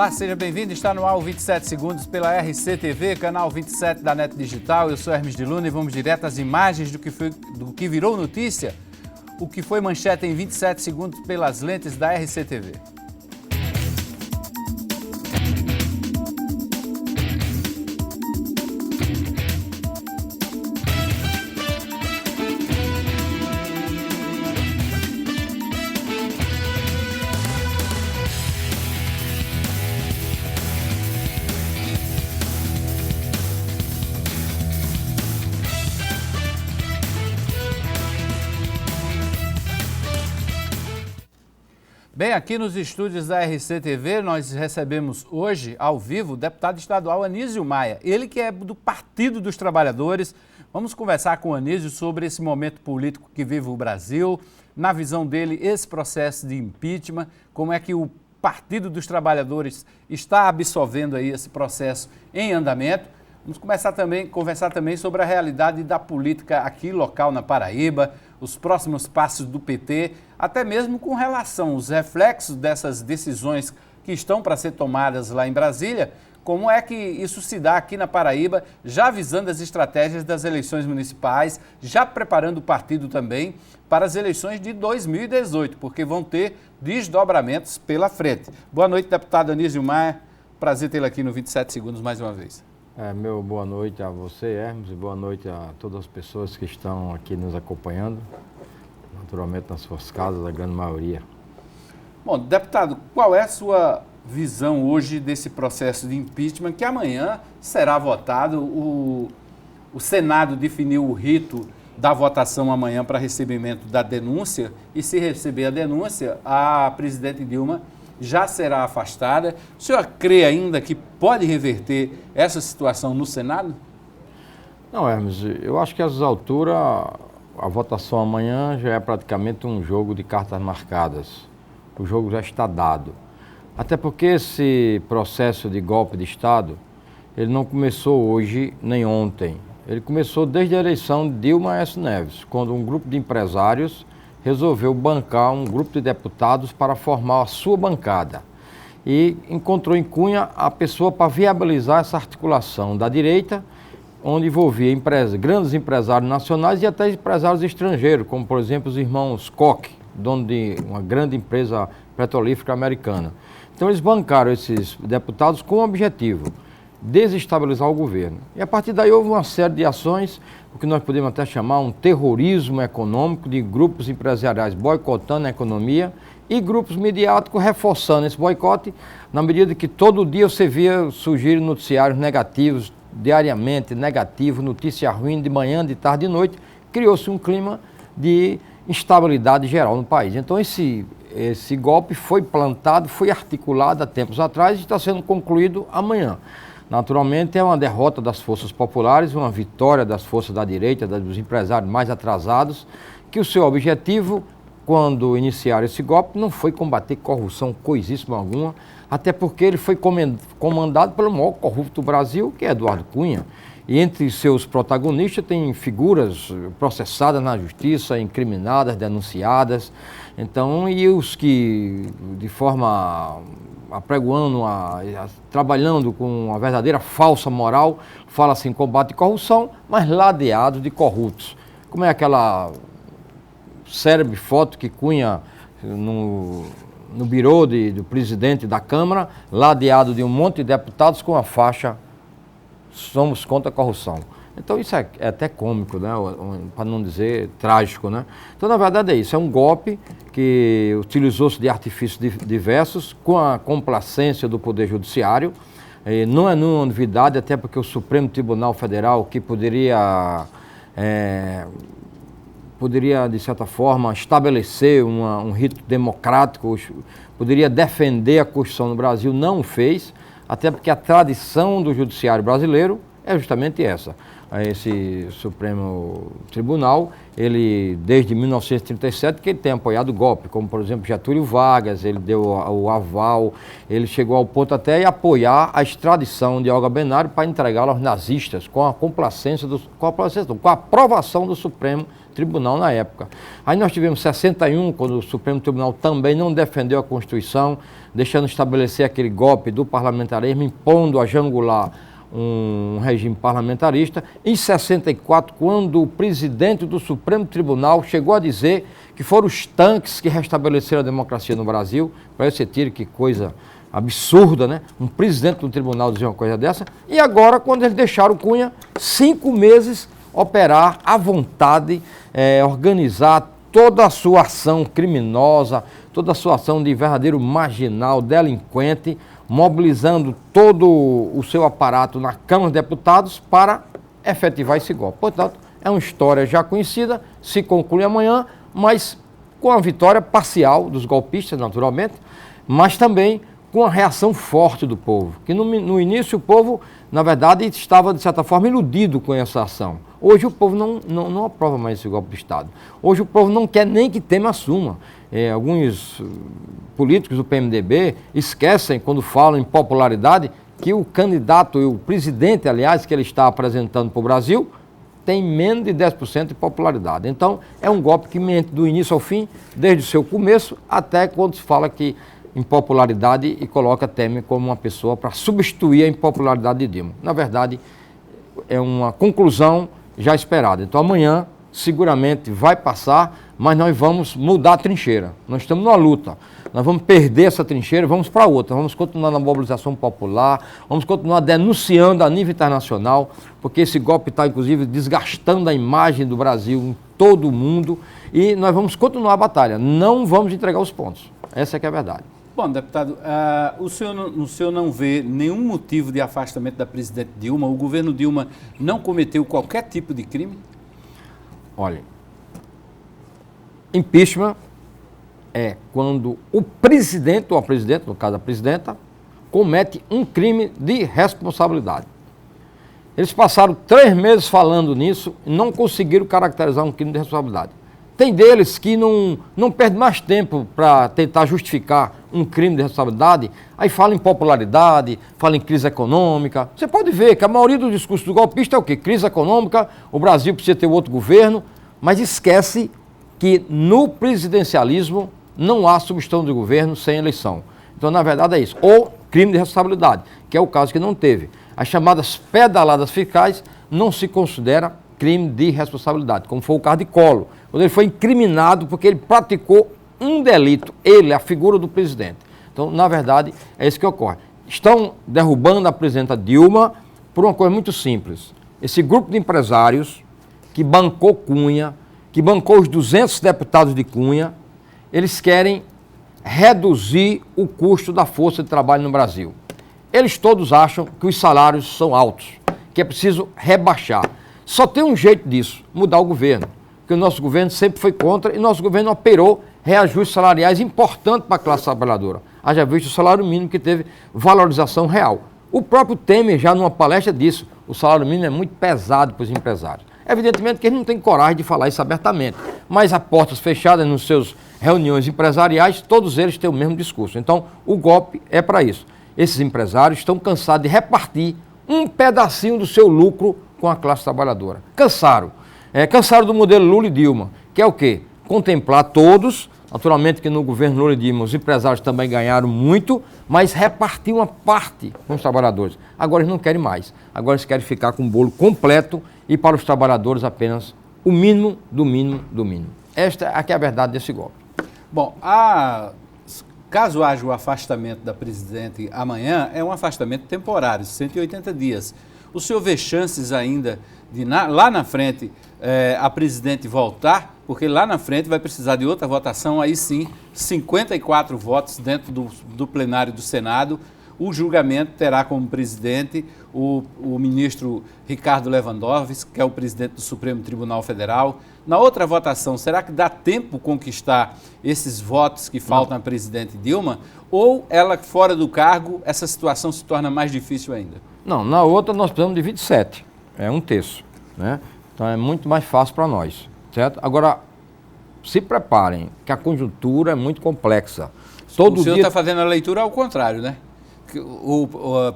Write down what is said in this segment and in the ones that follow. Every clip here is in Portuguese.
Olá, seja bem-vindo. Está no ar o 27 Segundos pela RCTV, canal 27 da NET Digital. Eu sou Hermes de Luna e vamos direto às imagens do que virou notícia, o que foi manchete em 27 segundos pelas lentes da RCTV. Bem, aqui nos estúdios da RCTV, nós recebemos hoje, ao vivo, o deputado estadual Anísio Maia. Ele que é do Partido dos Trabalhadores. Vamos conversar com o Anísio sobre esse momento político que vive o Brasil, na visão dele, esse processo de impeachment, como é que o Partido dos Trabalhadores está absorvendo aí esse processo em andamento. Vamos conversar também sobre a realidade da política aqui local na Paraíba, os próximos passos do PT, até mesmo com relação aos reflexos dessas decisões que estão para ser tomadas lá em Brasília, como é que isso se dá aqui na Paraíba, já visando as estratégias das eleições municipais, já preparando o partido também para as eleições de 2018, porque vão ter desdobramentos pela frente. Boa noite, deputado Anísio Maia. Prazer tê-lo aqui no 27 Segundos mais uma vez. Meu boa noite a você, Hermes, e boa noite a todas as pessoas que estão aqui nos acompanhando, naturalmente nas suas casas, a grande maioria. Bom, deputado, qual é a sua visão hoje desse processo de impeachment que amanhã será votado? O Senado definiu o rito da votação amanhã para recebimento da denúncia e, se receber a denúncia, a presidente Dilma já será afastada. O senhor crê ainda que pode reverter essa situação no Senado? Não, Hermes, eu acho que a essas alturas a votação amanhã já é praticamente um jogo de cartas marcadas. O jogo já está dado. Até porque esse processo de golpe de Estado, ele não começou hoje nem ontem. Ele começou desde a eleição de Dilma S. Neves, quando um grupo de empresários resolveu bancar um grupo de deputados para formar a sua bancada e encontrou em Cunha a pessoa para viabilizar essa articulação da direita, onde envolvia grandes empresários nacionais e até empresários estrangeiros, como por exemplo os irmãos Koch, dono de uma grande empresa petrolífera americana. Então eles bancaram esses deputados com o objetivo desestabilizar o governo. E a partir daí houve uma série de ações, o que nós podemos até chamar um terrorismo econômico, de grupos empresariais boicotando a economia e grupos midiáticos reforçando esse boicote, na medida que todo dia você via surgir noticiários negativos, diariamente negativo, notícia ruim de manhã, de tarde, de noite, criou-se um clima de instabilidade geral no país. Então esse golpe foi plantado, foi articulado há tempos atrás e está sendo concluído amanhã. Naturalmente é uma derrota das forças populares, uma vitória das forças da direita, dos empresários mais atrasados, que o seu objetivo, quando iniciaram esse golpe, não foi combater corrupção coisíssima alguma, até porque ele foi comandado pelo maior corrupto do Brasil, que é Eduardo Cunha. E entre seus protagonistas tem figuras processadas na justiça, incriminadas, denunciadas. Então, e os que de forma apregoando, trabalhando com uma verdadeira falsa moral, fala-se em combate à corrupção, mas ladeados de corruptos. Como é aquela célebre foto que Cunha no birô do presidente da Câmara, ladeado de um monte de deputados com a faixa "Somos contra a corrupção". Então isso é até cômico, né? Para não dizer trágico, né? Então na verdade é isso, é um golpe que utilizou-se de artifícios diversos com a complacência do Poder Judiciário. Não é nenhuma novidade, até porque o Supremo Tribunal Federal, que poderia de certa forma estabelecer um rito democrático, poderia defender a Constituição no Brasil, não o fez, até porque a tradição do judiciário brasileiro é justamente essa. Esse Supremo Tribunal, ele, desde 1937, que ele tem apoiado o golpe, como, por exemplo, Getúlio Vargas, ele deu o aval, ele chegou ao ponto até de apoiar a extradição de Olga Benário para entregá-la aos nazistas, com a aprovação do Supremo Tribunal na época. Aí nós tivemos 61, quando o Supremo Tribunal também não defendeu a Constituição, deixando estabelecer aquele golpe do parlamentarismo, impondo a Jangular um regime parlamentarista. Em 64, quando o presidente do Supremo Tribunal chegou a dizer que foram os tanques que restabeleceram a democracia no Brasil, para você ter que coisa absurda, né? Um presidente do tribunal dizer uma coisa dessa. E agora, quando eles deixaram Cunha, 5 meses operar à vontade, organizar toda a sua ação criminosa, toda a sua ação de verdadeiro marginal, delinquente, mobilizando todo o seu aparato na Câmara dos Deputados para efetivar esse golpe. Portanto, é uma história já conhecida, se conclui amanhã, mas com a vitória parcial dos golpistas, naturalmente, mas também com a reação forte do povo, que no início o povo, na verdade, estava, de certa forma, iludido com essa ação. Hoje o povo não aprova mais esse golpe de Estado. Hoje o povo não quer nem que Temer assuma. Alguns políticos do PMDB esquecem, quando falam em popularidade, que o candidato, e o presidente, aliás, que ele está apresentando para o Brasil, tem menos de 10% de popularidade. Então, é um golpe que mente do início ao fim, desde o seu começo, até quando se fala que impopularidade e coloca Temer como uma pessoa para substituir a impopularidade de Dilma. Na verdade, é uma conclusão já esperada. Então amanhã seguramente vai passar, mas nós vamos mudar a trincheira. Nós estamos numa luta. Nós vamos perder essa trincheira, vamos para outra. Vamos continuar na mobilização popular, vamos continuar denunciando a nível internacional, porque esse golpe está, inclusive, desgastando a imagem do Brasil em todo o mundo, e nós vamos continuar a batalha. Não vamos entregar os pontos. Essa é que é a verdade. Bom, deputado, o senhor não vê nenhum motivo de afastamento da presidente Dilma? O governo Dilma não cometeu qualquer tipo de crime? Olha, impeachment é quando o presidente, ou a presidente, no caso a presidenta, comete um crime de responsabilidade. Eles passaram 3 meses falando nisso e não conseguiram caracterizar um crime de responsabilidade. Tem deles que não perdem mais tempo para tentar justificar um crime de responsabilidade, aí fala em popularidade, fala em crise econômica. Você pode ver que a maioria do discurso do golpista é o quê? Crise econômica, o Brasil precisa ter outro governo, mas esquece que no presidencialismo não há substituição de governo sem eleição. Então, na verdade, é isso. Ou crime de responsabilidade, que é o caso que não teve. As chamadas pedaladas fiscais não se considera crime de responsabilidade, como foi o caso de Collor, quando ele foi incriminado porque ele praticou um delito, ele, a figura do presidente. Então, na verdade, é isso que ocorre. Estão derrubando a presidenta Dilma por uma coisa muito simples. Esse grupo de empresários que bancou Cunha, que bancou os 200 deputados de Cunha, eles querem reduzir o custo da força de trabalho no Brasil. Eles todos acham que os salários são altos, que é preciso rebaixar. Só tem um jeito disso, mudar o governo, porque o nosso governo sempre foi contra e nosso governo operou reajustes salariais importantes para a classe trabalhadora. Haja visto o salário mínimo que teve valorização real. O próprio Temer, já numa palestra, disse que o salário mínimo é muito pesado para os empresários. Evidentemente que eles não têm coragem de falar isso abertamente, mas a portas fechadas nos seus reuniões empresariais, todos eles têm o mesmo discurso. Então, o golpe é para isso. Esses empresários estão cansados de repartir um pedacinho do seu lucro com a classe trabalhadora. Cansaram. Cansaram do modelo Lula e Dilma, que é o quê? Contemplar todos, naturalmente que no governo Lula e Dilma os empresários também ganharam muito, mas repartir uma parte com os trabalhadores. Agora eles não querem mais. Agora eles querem ficar com o bolo completo e para os trabalhadores apenas o mínimo do mínimo do mínimo. Esta aqui é a verdade desse golpe. Bom, caso haja o afastamento da presidente amanhã, é um afastamento temporário, 180 dias. O senhor vê chances ainda de lá na frente a presidente voltar? Porque lá na frente vai precisar de outra votação, aí sim, 54 votos dentro do plenário do Senado. O julgamento terá como presidente o ministro Ricardo Lewandowski, que é o presidente do Supremo Tribunal Federal. Na outra votação, será que dá tempo conquistar esses votos que faltam à presidente Dilma? Ou ela, fora do cargo, essa situação se torna mais difícil ainda? Não, na outra nós precisamos de 27, é 1/3, né? Então é muito mais fácil para nós, certo? Agora, se preparem, que a conjuntura é muito complexa. O senhor está fazendo a leitura ao contrário, né?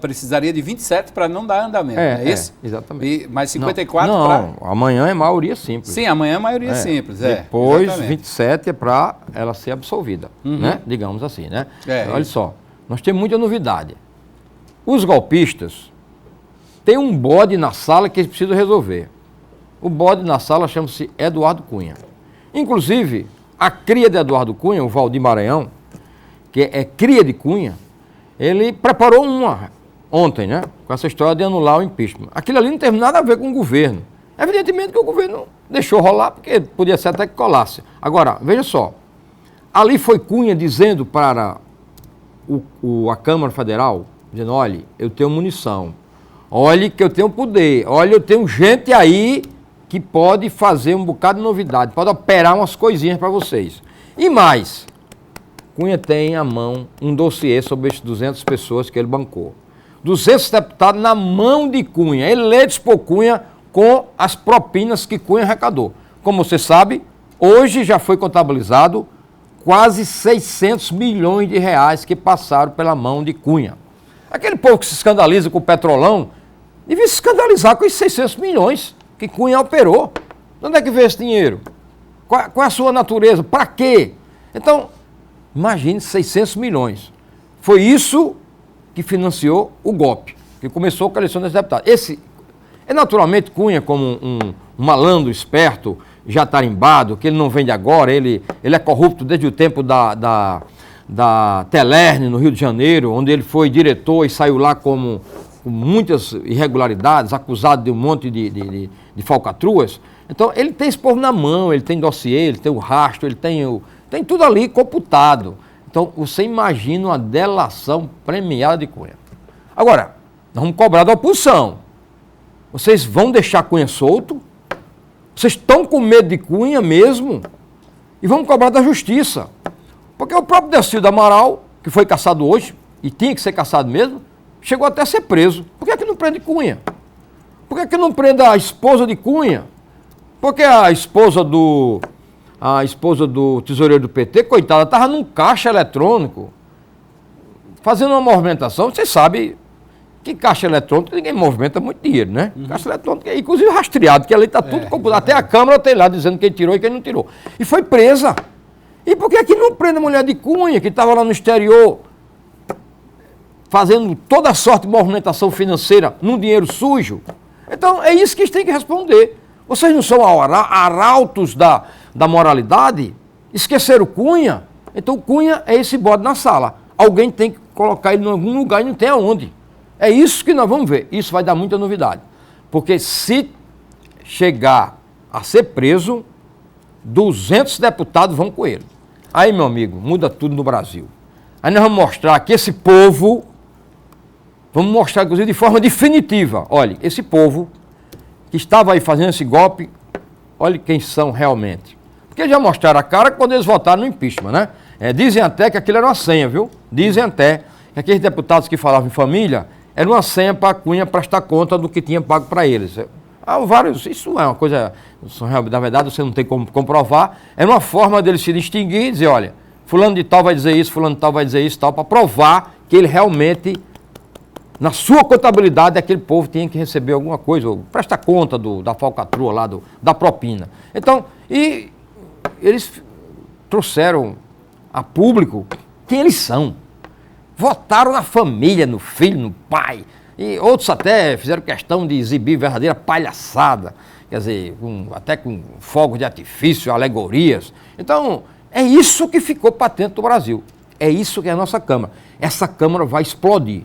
Precisaria de 27 para não dar andamento, é isso? Exatamente. Mas 54 Não, amanhã é maioria simples. Sim, amanhã é maioria simples, Depois, exatamente. 27 é para ela ser absolvida, né? Digamos assim, né? Olha isso. só, nós temos muita novidade. Os golpistas têm um bode na sala que eles precisam resolver. O bode na sala chama-se Eduardo Cunha. Inclusive, a cria de Eduardo Cunha, o Valdir Maranhão, que é cria de Cunha, ele preparou uma ontem, né? Com essa história de anular o impeachment. Aquilo ali não teve nada a ver com o governo. Evidentemente que o governo deixou rolar, porque podia ser até que colasse. Agora, veja só, ali foi Cunha dizendo para a Câmara Federal, dizendo, olha, eu tenho munição, olha que eu tenho poder, olha, eu tenho gente aí que pode fazer um bocado de novidade, pode operar umas coisinhas para vocês. E mais, Cunha tem à mão um dossiê sobre esses 200 pessoas que ele bancou. 200 deputados na mão de Cunha, eleitos por Cunha com as propinas que Cunha arrecadou. Como você sabe, hoje já foi contabilizado quase 600 milhões de reais que passaram pela mão de Cunha. Aquele povo que se escandaliza com o Petrolão, devia se escandalizar com esses 600 milhões que Cunha operou. De onde é que veio esse dinheiro? Qual é a sua natureza? Para quê? Então, imagine 600 milhões. Foi isso que financiou o golpe, que começou com a eleição dos deputados. Naturalmente, Cunha, como um malandro esperto, já tarimbado, que ele não vem de agora, ele é corrupto desde o tempo da Telerne, no Rio de Janeiro, onde ele foi diretor e saiu lá com muitas irregularidades, acusado de um monte de falcatruas. Então, ele tem esse povo na mão, ele tem dossiê, ele tem o rastro, ele tem tudo ali computado. Então, você imagina uma delação premiada de Cunha. Agora, nós vamos cobrar da oposição. Vocês vão deixar Cunha solto? Vocês estão com medo de Cunha mesmo? E vamos cobrar da justiça. Porque o próprio Decildo Amaral, que foi caçado hoje, e tinha que ser caçado mesmo, chegou até a ser preso. Por que não prende Cunha? Por que não prende a esposa de Cunha? Porque a esposa do tesoureiro do PT, coitada, estava num caixa eletrônico, fazendo uma movimentação. Você sabe que caixa eletrônica ninguém movimenta muito dinheiro, né? Caixa eletrônica, inclusive rastreado, que ali está tudo computado. Até a Câmara tem lá dizendo quem tirou e quem não tirou. E foi presa. E por que não prende a mulher de Cunha, que estava lá no exterior, fazendo toda sorte de movimentação financeira num dinheiro sujo? Então, é isso que eles têm que responder. Vocês não são arautos da moralidade? Esqueceram Cunha? Então, Cunha é esse bode na sala. Alguém tem que colocar ele em algum lugar e não tem aonde. É isso que nós vamos ver. Isso vai dar muita novidade. Porque se chegar a ser preso, 200 deputados vão com ele. Aí, meu amigo, muda tudo no Brasil. Aí nós vamos mostrar que esse povo, vamos mostrar, inclusive, de forma definitiva. Olha, esse povo que estava aí fazendo esse golpe, olha quem são realmente. Porque eles já mostraram a cara quando eles votaram no impeachment, né? Dizem até que aquilo era uma senha, viu? Dizem até que aqueles deputados que falavam em família, era uma senha para a Cunha prestar conta do que tinha pago para eles. Isso é uma coisa, na verdade você não tem como comprovar, era uma forma deles se distinguir e dizer, olha, fulano de tal vai dizer isso, fulano de tal vai dizer isso, tal, para provar que ele realmente, na sua contabilidade, aquele povo tinha que receber alguma coisa, ou prestar conta da falcatrua lá, da propina. Então, e eles trouxeram a público quem eles são. Votaram na família, no filho, no pai. E outros até fizeram questão de exibir verdadeira palhaçada, quer dizer, até com fogos de artifício, alegorias. Então, é isso que ficou patente no Brasil. É isso que é a nossa Câmara. Essa Câmara vai explodir.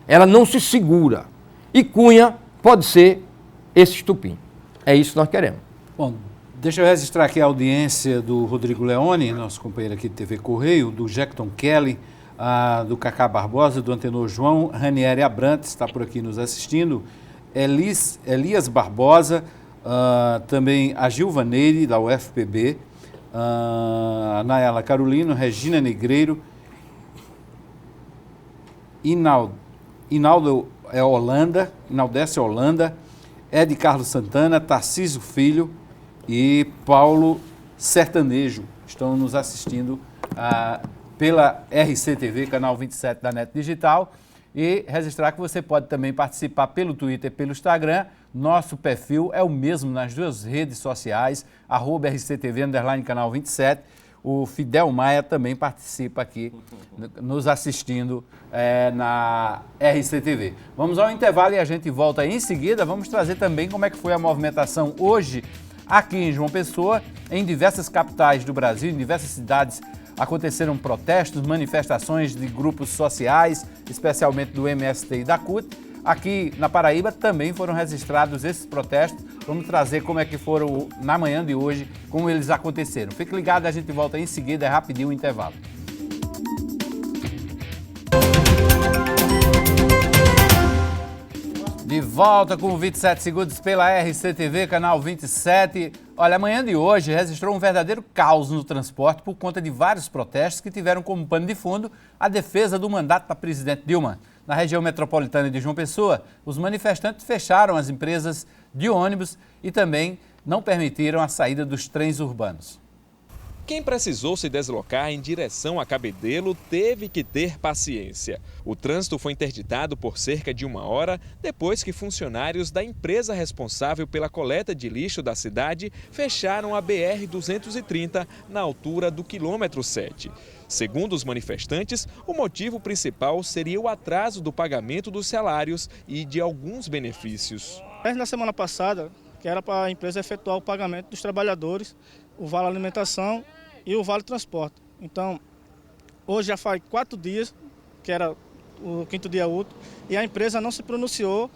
Ela não se segura. E Cunha pode ser esse estupim. É isso que nós queremos. Bom, deixa eu registrar aqui a audiência do Rodrigo Leone, nosso companheiro aqui de TV Correio, do Jackton Kelly, do Cacá Barbosa, do Antenor João, Ranieri Abrantes está por aqui nos assistindo, Elias Barbosa, também a Gilva Neire, da UFPB, a Nayala Carolino, Regina Negreiro, Inaldo é Holanda, enaltece Holanda, é de Carlos Santana, Tarcísio Filho e Paulo Sertanejo. Estão nos assistindo pela RCTV, canal 27 da NET Digital. E registrar que você pode também participar pelo Twitter e pelo Instagram. Nosso perfil é o mesmo nas duas redes sociais, @RCTV_canal 27. O Fidel Maia também participa aqui, nos assistindo na RCTV. Vamos ao intervalo e a gente volta em seguida. Vamos trazer também como é que foi a movimentação hoje aqui em João Pessoa. Em diversas capitais do Brasil, em diversas cidades, aconteceram protestos, manifestações de grupos sociais, especialmente do MST e da CUT. Aqui na Paraíba também foram registrados esses protestos. Vamos trazer como é que foram na manhã de hoje, como eles aconteceram. Fique ligado, a gente volta em seguida, é rapidinho o intervalo. De volta com 27 segundos pela RCTV, canal 27. Olha, a manhã de hoje registrou um verdadeiro caos no transporte por conta de vários protestos que tiveram como pano de fundo a defesa do mandato da presidente Dilma. Na região metropolitana de João Pessoa, os manifestantes fecharam as empresas de ônibus e também não permitiram a saída dos trens urbanos. Quem precisou se deslocar em direção a Cabedelo teve que ter paciência. O trânsito foi interditado por cerca de 1 hora depois que funcionários da empresa responsável pela coleta de lixo da cidade fecharam a BR-230 na altura do quilômetro 7. Segundo os manifestantes, o motivo principal seria o atraso do pagamento dos salários e de alguns benefícios. Na semana passada, que era para a empresa efetuar o pagamento dos trabalhadores, o vale alimentação e o vale transporte. Então, hoje já faz 4 dias, que era o 5º dia útil, e a empresa não se pronunciou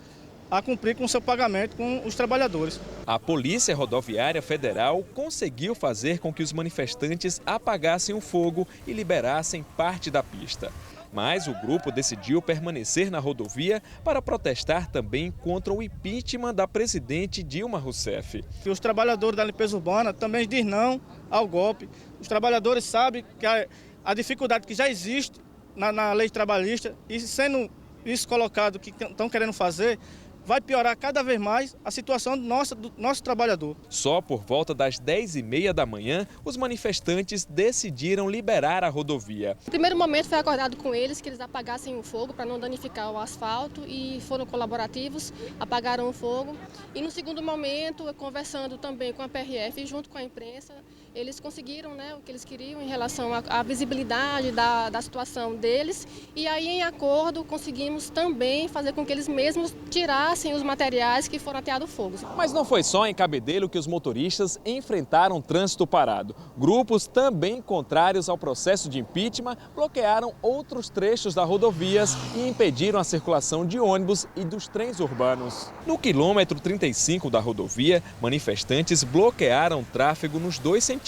a cumprir com o seu pagamento com os trabalhadores. A Polícia Rodoviária Federal conseguiu fazer com que os manifestantes apagassem o fogo e liberassem parte da pista. Mas o grupo decidiu permanecer na rodovia para protestar também contra o impeachment da presidente Dilma Rousseff. Os trabalhadores da limpeza urbana também dizem não ao golpe. Os trabalhadores sabem que a dificuldade que já existe na lei trabalhista e sendo isso colocado que estão querendo fazer, vai piorar cada vez mais a situação do nosso trabalhador. Só por volta das 10h30 da manhã, os manifestantes decidiram liberar a rodovia. No primeiro momento foi acordado com eles que eles apagassem o fogo para não danificar o asfalto e foram colaborativos, apagaram o fogo. E no segundo momento, conversando também com a PRF junto com a imprensa, eles conseguiram o que eles queriam em relação à visibilidade da situação deles. E aí, em acordo, conseguimos também fazer com que eles mesmos tirassem os materiais que foram ateados fogo. Mas não foi só em Cabedelo que os motoristas enfrentaram trânsito parado. Grupos também contrários ao processo de impeachment bloquearam outros trechos das rodovias e impediram a circulação de ônibus e dos trens urbanos. No quilômetro 35 da rodovia, manifestantes bloquearam o tráfego nos dois sentidos,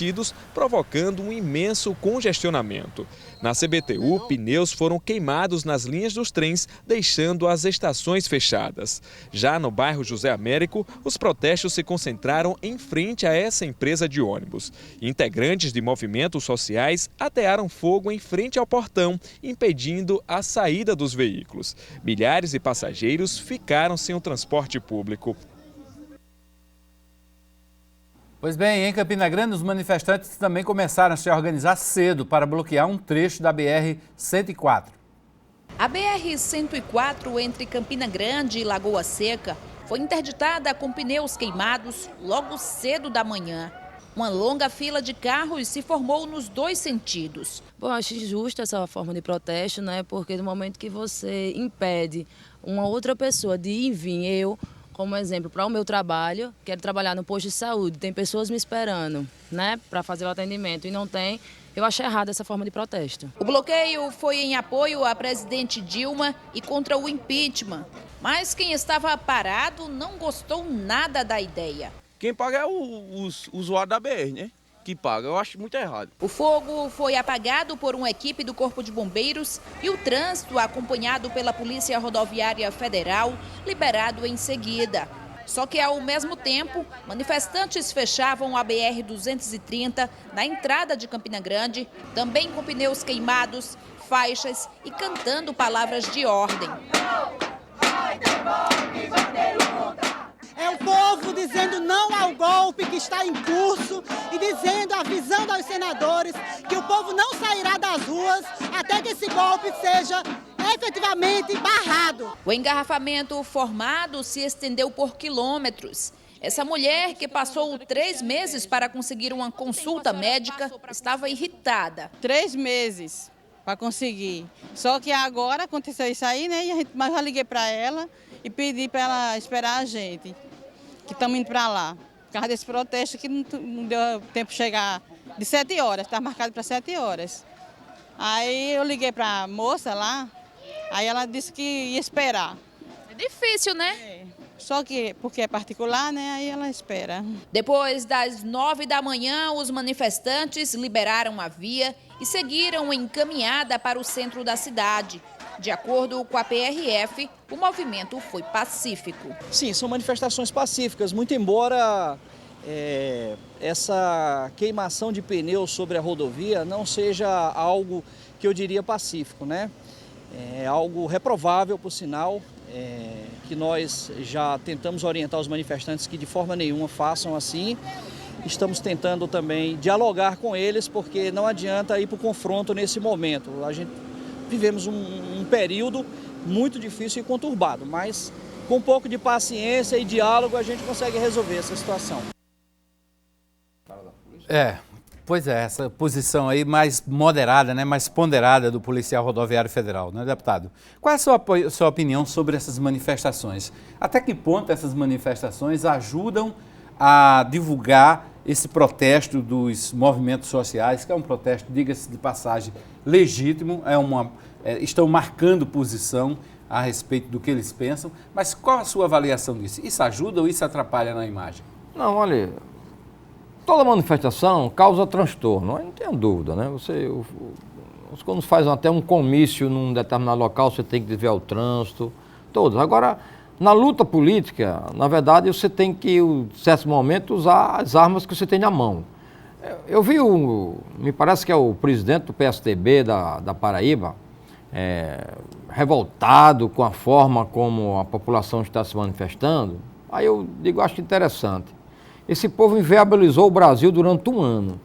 provocando um imenso congestionamento. Na CBTU, pneus foram queimados nas linhas dos trens, deixando as estações fechadas. Já no bairro José Américo, os protestos se concentraram em frente a essa empresa de ônibus. Integrantes de movimentos sociais atearam fogo em frente ao portão, impedindo a saída dos veículos. Milhares de passageiros ficaram sem o transporte público. Pois bem, em Campina Grande, os manifestantes também começaram a se organizar cedo para bloquear um trecho da BR-104. A BR-104 entre Campina Grande e Lagoa Seca foi interditada com pneus queimados logo cedo da manhã. Uma longa fila de carros se formou nos dois sentidos. Bom, acho justa essa forma de protesto, porque no momento que você impede uma outra pessoa de ir e vir, como exemplo, para o meu trabalho, quero trabalhar no posto de saúde, tem pessoas me esperando, para fazer o atendimento e não tem, eu acho errado essa forma de protesto. O bloqueio foi em apoio à presidente Dilma e contra o impeachment, mas quem estava parado não gostou nada da ideia. Quem paga é os usuários da BR, que paga. Eu acho muito errado. O fogo foi apagado por uma equipe do Corpo de Bombeiros e o trânsito, acompanhado pela Polícia Rodoviária Federal, liberado em seguida. Só que, ao mesmo tempo, manifestantes fechavam a BR-230 na entrada de Campina Grande, também com pneus queimados, faixas e cantando palavras de ordem. É o povo dizendo não ao golpe que está em curso e dizendo, avisando aos senadores que o povo não sairá das ruas até que esse golpe seja efetivamente barrado. O engarrafamento formado se estendeu por quilômetros. Essa mulher, que passou 3 meses para conseguir uma consulta médica, estava irritada. 3 meses para conseguir. Só que agora aconteceu isso aí, né? Mas eu já liguei para ela e pedi para ela esperar a gente, que estamos indo para lá. Por causa desse protesto que não deu tempo de chegar de 7 horas, está marcado para 7 horas. Aí eu liguei para a moça lá, aí ela disse que ia esperar. É difícil, né? É. Só que, porque é particular, né, aí ela espera. Depois das 9 da manhã, os manifestantes liberaram a via e seguiram em caminhada para o centro da cidade. De acordo com a PRF, o movimento foi pacífico. Sim, são manifestações pacíficas, muito embora essa queimação de pneus sobre a rodovia não seja algo que eu diria pacífico, né? É algo reprovável, por sinal, que nós já tentamos orientar os manifestantes que de forma nenhuma façam assim. Estamos tentando também dialogar com eles, porque não adianta ir para o confronto nesse momento. Vivemos um período muito difícil e conturbado, mas com um pouco de paciência e diálogo a gente consegue resolver essa situação. Pois é, essa posição aí mais moderada, né, mais ponderada do Policial Rodoviário Federal, né, deputado? Qual é a sua opinião sobre essas manifestações? Até que ponto essas manifestações ajudam a divulgar esse protesto dos movimentos sociais, que é um protesto, diga-se de passagem, legítimo, estão marcando posição a respeito do que eles pensam, mas qual a sua avaliação disso? Isso ajuda ou isso atrapalha na imagem? Não, olha, toda manifestação causa transtorno, não tenho dúvida, né? Quando faz até um comício num determinado local, você tem que desviar o trânsito, todos. Agora, na luta política, na verdade, você tem que, em certos momentos, usar as armas que você tem na mão. Eu vi, me parece que é o presidente do PSDB da Paraíba, revoltado com a forma como a população está se manifestando. Aí eu digo, acho interessante. Esse povo inviabilizou o Brasil durante um ano.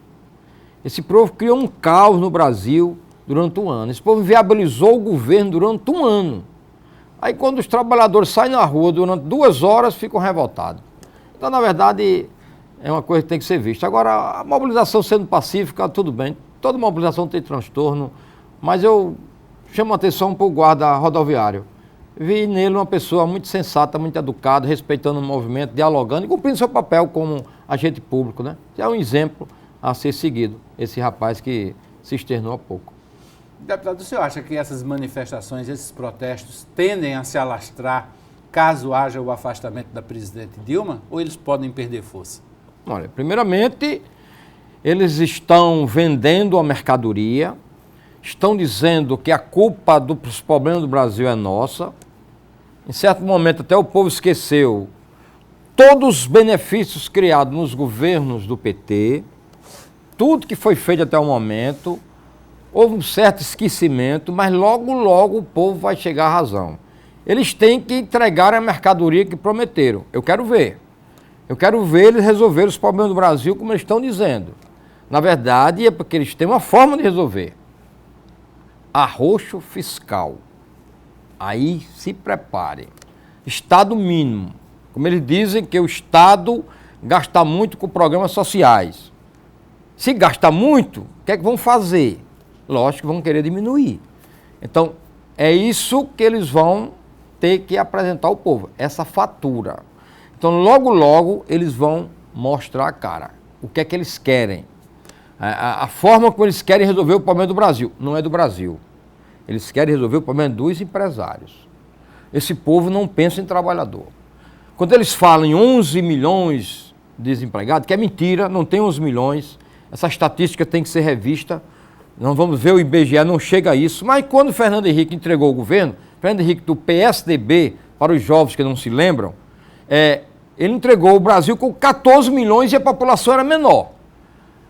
Esse povo criou um caos no Brasil durante um ano. Esse povo inviabilizou o governo durante um ano. Aí quando os trabalhadores saem na rua durante 2 horas, ficam revoltados. Então, na verdade, é uma coisa que tem que ser vista. Agora, a mobilização sendo pacífica, tudo bem. Toda mobilização tem transtorno, mas eu chamo a atenção para o guarda rodoviário. Vi nele uma pessoa muito sensata, muito educada, respeitando o movimento, dialogando e cumprindo seu papel como agente público, né? É um exemplo a ser seguido, esse rapaz que se externou há pouco. Deputado, o senhor acha que essas manifestações, esses protestos, tendem a se alastrar caso haja o afastamento da presidente Dilma, ou eles podem perder força? Olha, primeiramente, eles estão vendendo a mercadoria, estão dizendo que a culpa dos problemas do Brasil é nossa. Em certo momento, até o povo esqueceu todos os benefícios criados nos governos do PT, tudo que foi feito até o momento. Houve um certo esquecimento, mas logo, logo o povo vai chegar à razão. Eles têm que entregar a mercadoria que prometeram. Eu quero ver. Eu quero ver eles resolver os problemas do Brasil como eles estão dizendo. Na verdade, é porque eles têm uma forma de resolver. Arroxo fiscal. Aí se preparem. Estado mínimo. Como eles dizem que o Estado gasta muito com programas sociais. Se gasta muito, o que é que vão fazer? Lógico que vão querer diminuir. Então, é isso que eles vão ter que apresentar ao povo, essa fatura. Então, logo, logo, eles vão mostrar a cara. O que é que eles querem. A forma como eles querem resolver o problema do Brasil. Não é do Brasil. Eles querem resolver o problema dos empresários. Esse povo não pensa em trabalhador. Quando eles falam em 11 milhões de desempregados, que é mentira, não tem 11 milhões, essa estatística tem que ser revista. Não vamos ver o IBGE, não chega a isso. Mas quando o Fernando Henrique entregou o governo, Fernando Henrique do PSDB, para os jovens que não se lembram, ele entregou o Brasil com 14 milhões e a população era menor.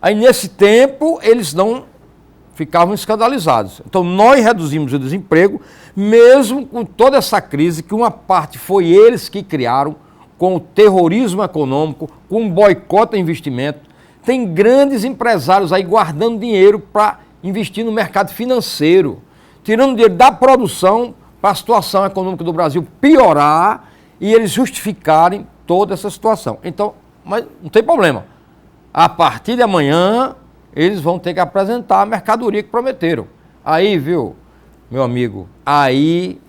Aí nesse tempo eles não ficavam escandalizados. Então, nós reduzimos o desemprego, mesmo com toda essa crise, que uma parte foi eles que criaram, com o terrorismo econômico, com o boicote a investimento. Tem grandes empresários aí guardando dinheiro para investir no mercado financeiro, tirando dinheiro da produção para a situação econômica do Brasil piorar e eles justificarem toda essa situação. Então, mas não tem problema. A partir de amanhã, eles vão ter que apresentar a mercadoria que prometeram. Aí, viu, meu amigo, aí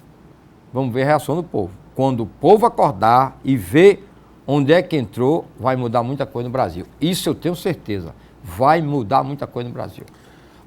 vamos ver a reação do povo. Quando o povo acordar e ver onde é que entrou, vai mudar muita coisa no Brasil. Isso eu tenho certeza. Vai mudar muita coisa no Brasil.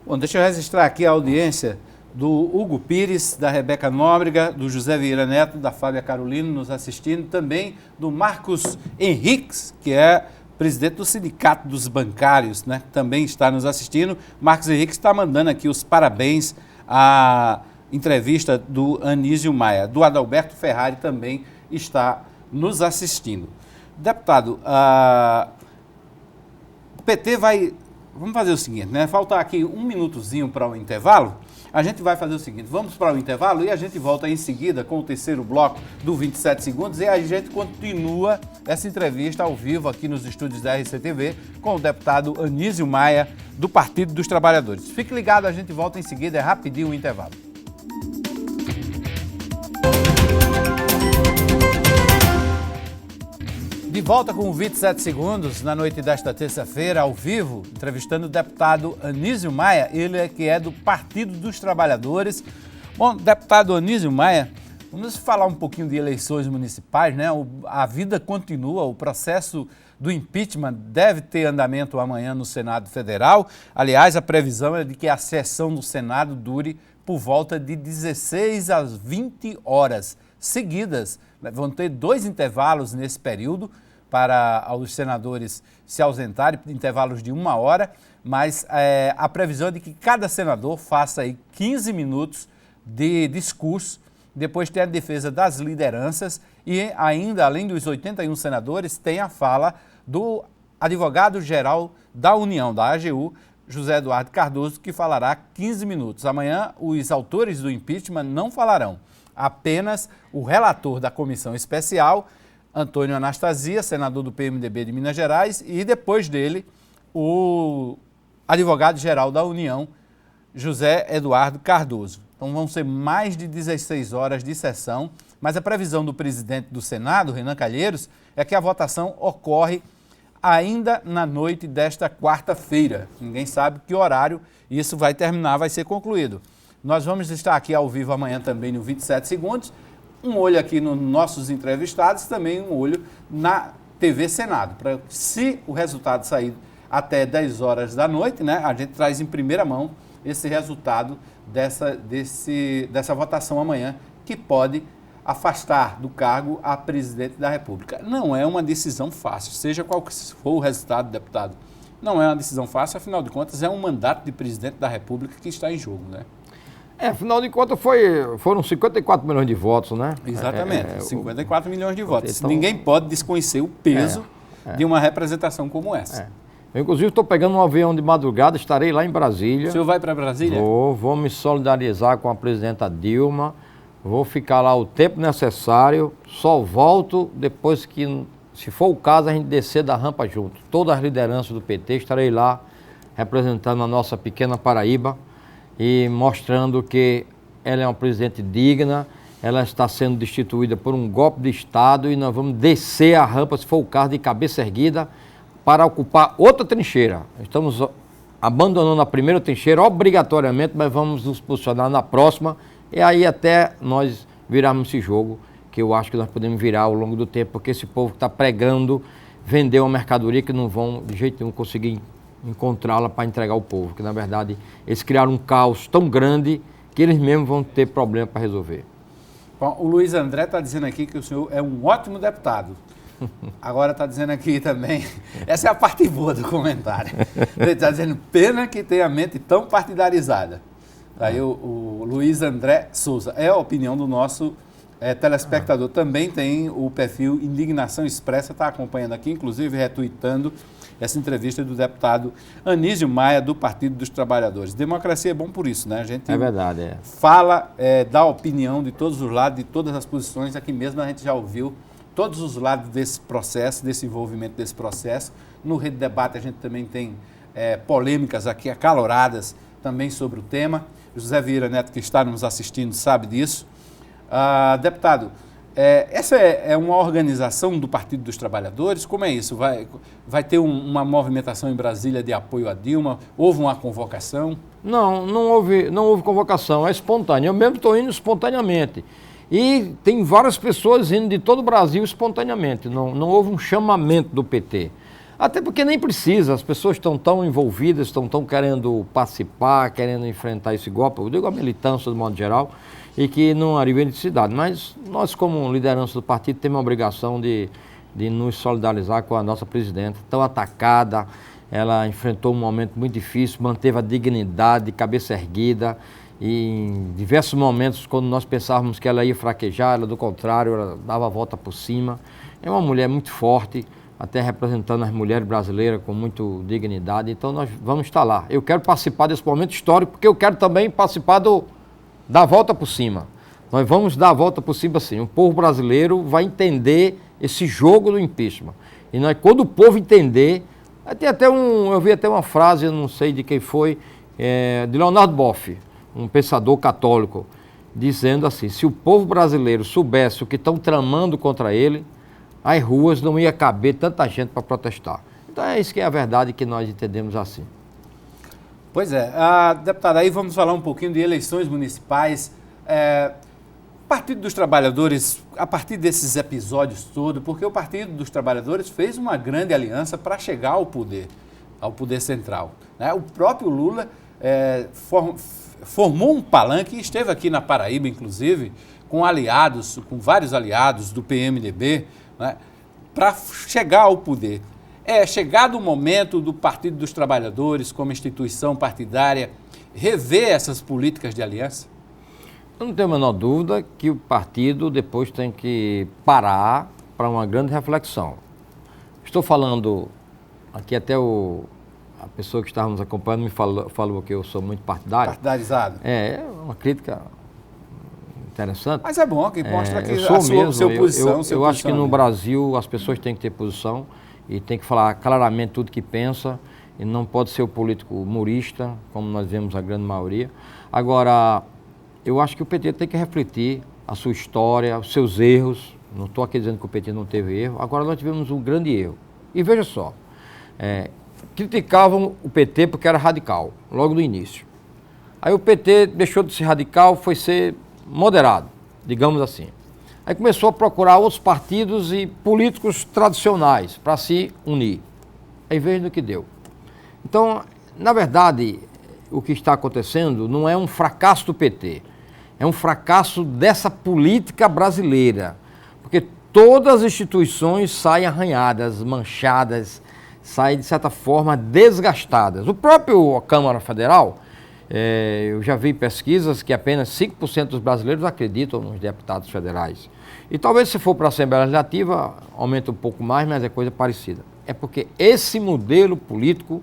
Bom, deixa eu registrar aqui a audiência do Hugo Pires, da Rebeca Nóbrega, do José Vieira Neto, da Fábia Carolino nos assistindo, também do Marcos Henriques, que é presidente do Sindicato dos Bancários, né? Também está nos assistindo. Marcos Henriques está mandando aqui os parabéns à entrevista do Anísio Maia. Do Adalberto Ferrari também está nos assistindo. Deputado, o PT vai... Vamos fazer o seguinte, né? Falta aqui um minutozinho para o intervalo. A gente vai fazer o seguinte, vamos para o intervalo e a gente volta em seguida com o terceiro bloco do 27 segundos e a gente continua essa entrevista ao vivo aqui nos estúdios da RCTV com o deputado Anísio Maia, do Partido dos Trabalhadores. Fique ligado, a gente volta em seguida, é rapidinho o intervalo. De volta com 27 segundos, na noite desta terça-feira, ao vivo, entrevistando o deputado Anísio Maia, ele é que é do Partido dos Trabalhadores. Bom, deputado Anísio Maia, vamos falar um pouquinho de eleições municipais, né? A vida continua, o processo do impeachment deve ter andamento amanhã no Senado Federal. Aliás, a previsão é de que a sessão do Senado dure por volta de 16 às 20 horas seguidas. Vão ter 2 intervalos nesse período para os senadores se ausentarem, intervalos de 1 hora, mas a previsão é de que cada senador faça aí 15 minutos de discurso, depois tem a defesa das lideranças e ainda, além dos 81 senadores, tem a fala do advogado-geral da União, da AGU, José Eduardo Cardoso, que falará 15 minutos. Amanhã, os autores do impeachment não falarão. Apenas o relator da comissão especial, Antônio Anastasia, senador do PMDB de Minas Gerais, e depois dele, o advogado-geral da União, José Eduardo Cardoso. Então vão ser mais de 16 horas de sessão, mas a previsão do presidente do Senado, Renan Calheiros, é que a votação ocorre ainda na noite desta quarta-feira. Ninguém sabe que horário isso vai terminar, vai ser concluído. Nós vamos estar aqui ao vivo amanhã também no 27 segundos, um olho aqui nos nossos entrevistados, também um olho na TV Senado, para se o resultado sair até 10 horas da noite, né, a gente traz em primeira mão esse resultado dessa votação amanhã, que pode afastar do cargo a presidente da República. Não é uma decisão fácil, seja qual for o resultado, deputado. Não é uma decisão fácil, afinal de contas, é um mandato de presidente da República que está em jogo, né? Afinal de contas, foram 54 milhões de votos, né? Exatamente, 54 milhões de votos. Então, ninguém pode desconhecer o peso de uma representação como essa. Eu, inclusive, estou pegando um avião de madrugada, estarei lá em Brasília. O senhor vai para Brasília? Vou me solidarizar com a presidenta Dilma, vou ficar lá o tempo necessário, só volto depois que, se for o caso, a gente descer da rampa junto. Todas as lideranças do PT, estarei lá representando a nossa pequena Paraíba, e mostrando que ela é uma presidente digna, ela está sendo destituída por um golpe de Estado e nós vamos descer a rampa, se for o caso, de cabeça erguida, para ocupar outra trincheira. Estamos abandonando a primeira trincheira obrigatoriamente, mas vamos nos posicionar na próxima e aí até nós virarmos esse jogo, que eu acho que nós podemos virar ao longo do tempo, porque esse povo que está pregando vender uma mercadoria que não vão de jeito nenhum conseguir encontrá-la para entregar ao povo, que na verdade eles criaram um caos tão grande que eles mesmos vão ter problema para resolver. Bom, o Luiz André está dizendo aqui que o senhor é um ótimo deputado. Agora está dizendo aqui também, essa é a parte boa do comentário, ele está dizendo, pena que tem a mente tão partidarizada. Aí o Luiz André Souza, é a opinião do nosso telespectador, também tem o perfil Indignação Expressa, está acompanhando aqui, inclusive retuitando essa entrevista do deputado Anísio Maia, do Partido dos Trabalhadores. Democracia é bom por isso, né? A gente é verdade, é. Fala, dá opinião de todos os lados, de todas as posições. Aqui mesmo a gente já ouviu todos os lados desse processo, desse envolvimento desse processo. No Rede Debate a gente também tem polêmicas aqui acaloradas também sobre o tema. José Vieira Neto, que está nos assistindo, sabe disso. Deputado, essa é uma organização do Partido dos Trabalhadores? Como é isso? Vai ter uma movimentação em Brasília de apoio a Dilma? Houve uma convocação? Não houve convocação, é espontâneo. Eu mesmo estou indo espontaneamente. E tem várias pessoas indo de todo o Brasil espontaneamente. Não houve um chamamento do PT. Até porque nem precisa, as pessoas estão tão envolvidas, estão tão querendo participar, querendo enfrentar esse golpe, eu digo a militância do modo geral, e que não haveria necessidade. Mas nós, como liderança do partido, temos a obrigação de nos solidarizar com a nossa presidenta, tão atacada. Ela enfrentou um momento muito difícil, manteve a dignidade, cabeça erguida, e em diversos momentos, quando nós pensávamos que ela ia fraquejar, ela, do contrário, ela dava a volta por cima. É uma mulher muito forte, até representando as mulheres brasileiras com muita dignidade. Então nós vamos estar lá. Eu quero participar desse momento histórico, porque eu quero também participar da volta por cima. Nós vamos dar a volta por cima assim. O povo brasileiro vai entender esse jogo do impeachment. E nós, quando o povo entender, eu vi até uma frase, eu não sei de quem foi, de Leonardo Boff, um pensador católico, dizendo assim: se o povo brasileiro soubesse o que estão tramando contra ele, as ruas não ia caber tanta gente para protestar. Então é isso que é a verdade, que nós entendemos assim. Pois é. Deputada, aí vamos falar um pouquinho de eleições municipais. Partido dos Trabalhadores, a partir desses episódios todos, porque o Partido dos Trabalhadores fez uma grande aliança para chegar ao poder central, né? O próprio Lula formou um palanque, e esteve aqui na Paraíba, inclusive, com vários aliados do PMDB, né, para chegar ao poder. Chegado o momento do Partido dos Trabalhadores, como instituição partidária, rever essas políticas de aliança? Eu não tenho a menor dúvida que o partido depois tem que parar para uma grande reflexão. Estou falando, aqui até a pessoa que estávamos acompanhando me falou que eu sou muito partidário. Partidarizado. É uma crítica interessante. Mas é bom que mostra que a sua posição. Eu acho que no Brasil as pessoas têm que ter posição e têm que falar claramente tudo que pensa, e não pode ser o político humorista, como nós vemos a grande maioria. Agora, eu acho que o PT tem que refletir a sua história, os seus erros. Não estou aqui dizendo que o PT não teve erro. Agora nós tivemos um grande erro. E veja só, criticavam o PT porque era radical, logo no início. Aí o PT deixou de ser radical, foi ser moderado, digamos assim. Aí começou a procurar outros partidos e políticos tradicionais para se unir. Aí veja no que deu. Então, na verdade, o que está acontecendo não é um fracasso do PT, é um fracasso dessa política brasileira, porque todas as instituições saem arranhadas, manchadas, saem, de certa forma, desgastadas. O próprio Câmara Federal, eu já vi pesquisas que apenas 5% dos brasileiros acreditam nos deputados federais. E talvez, se for para a Assembleia Legislativa, aumente um pouco mais, mas é coisa parecida. É porque esse modelo político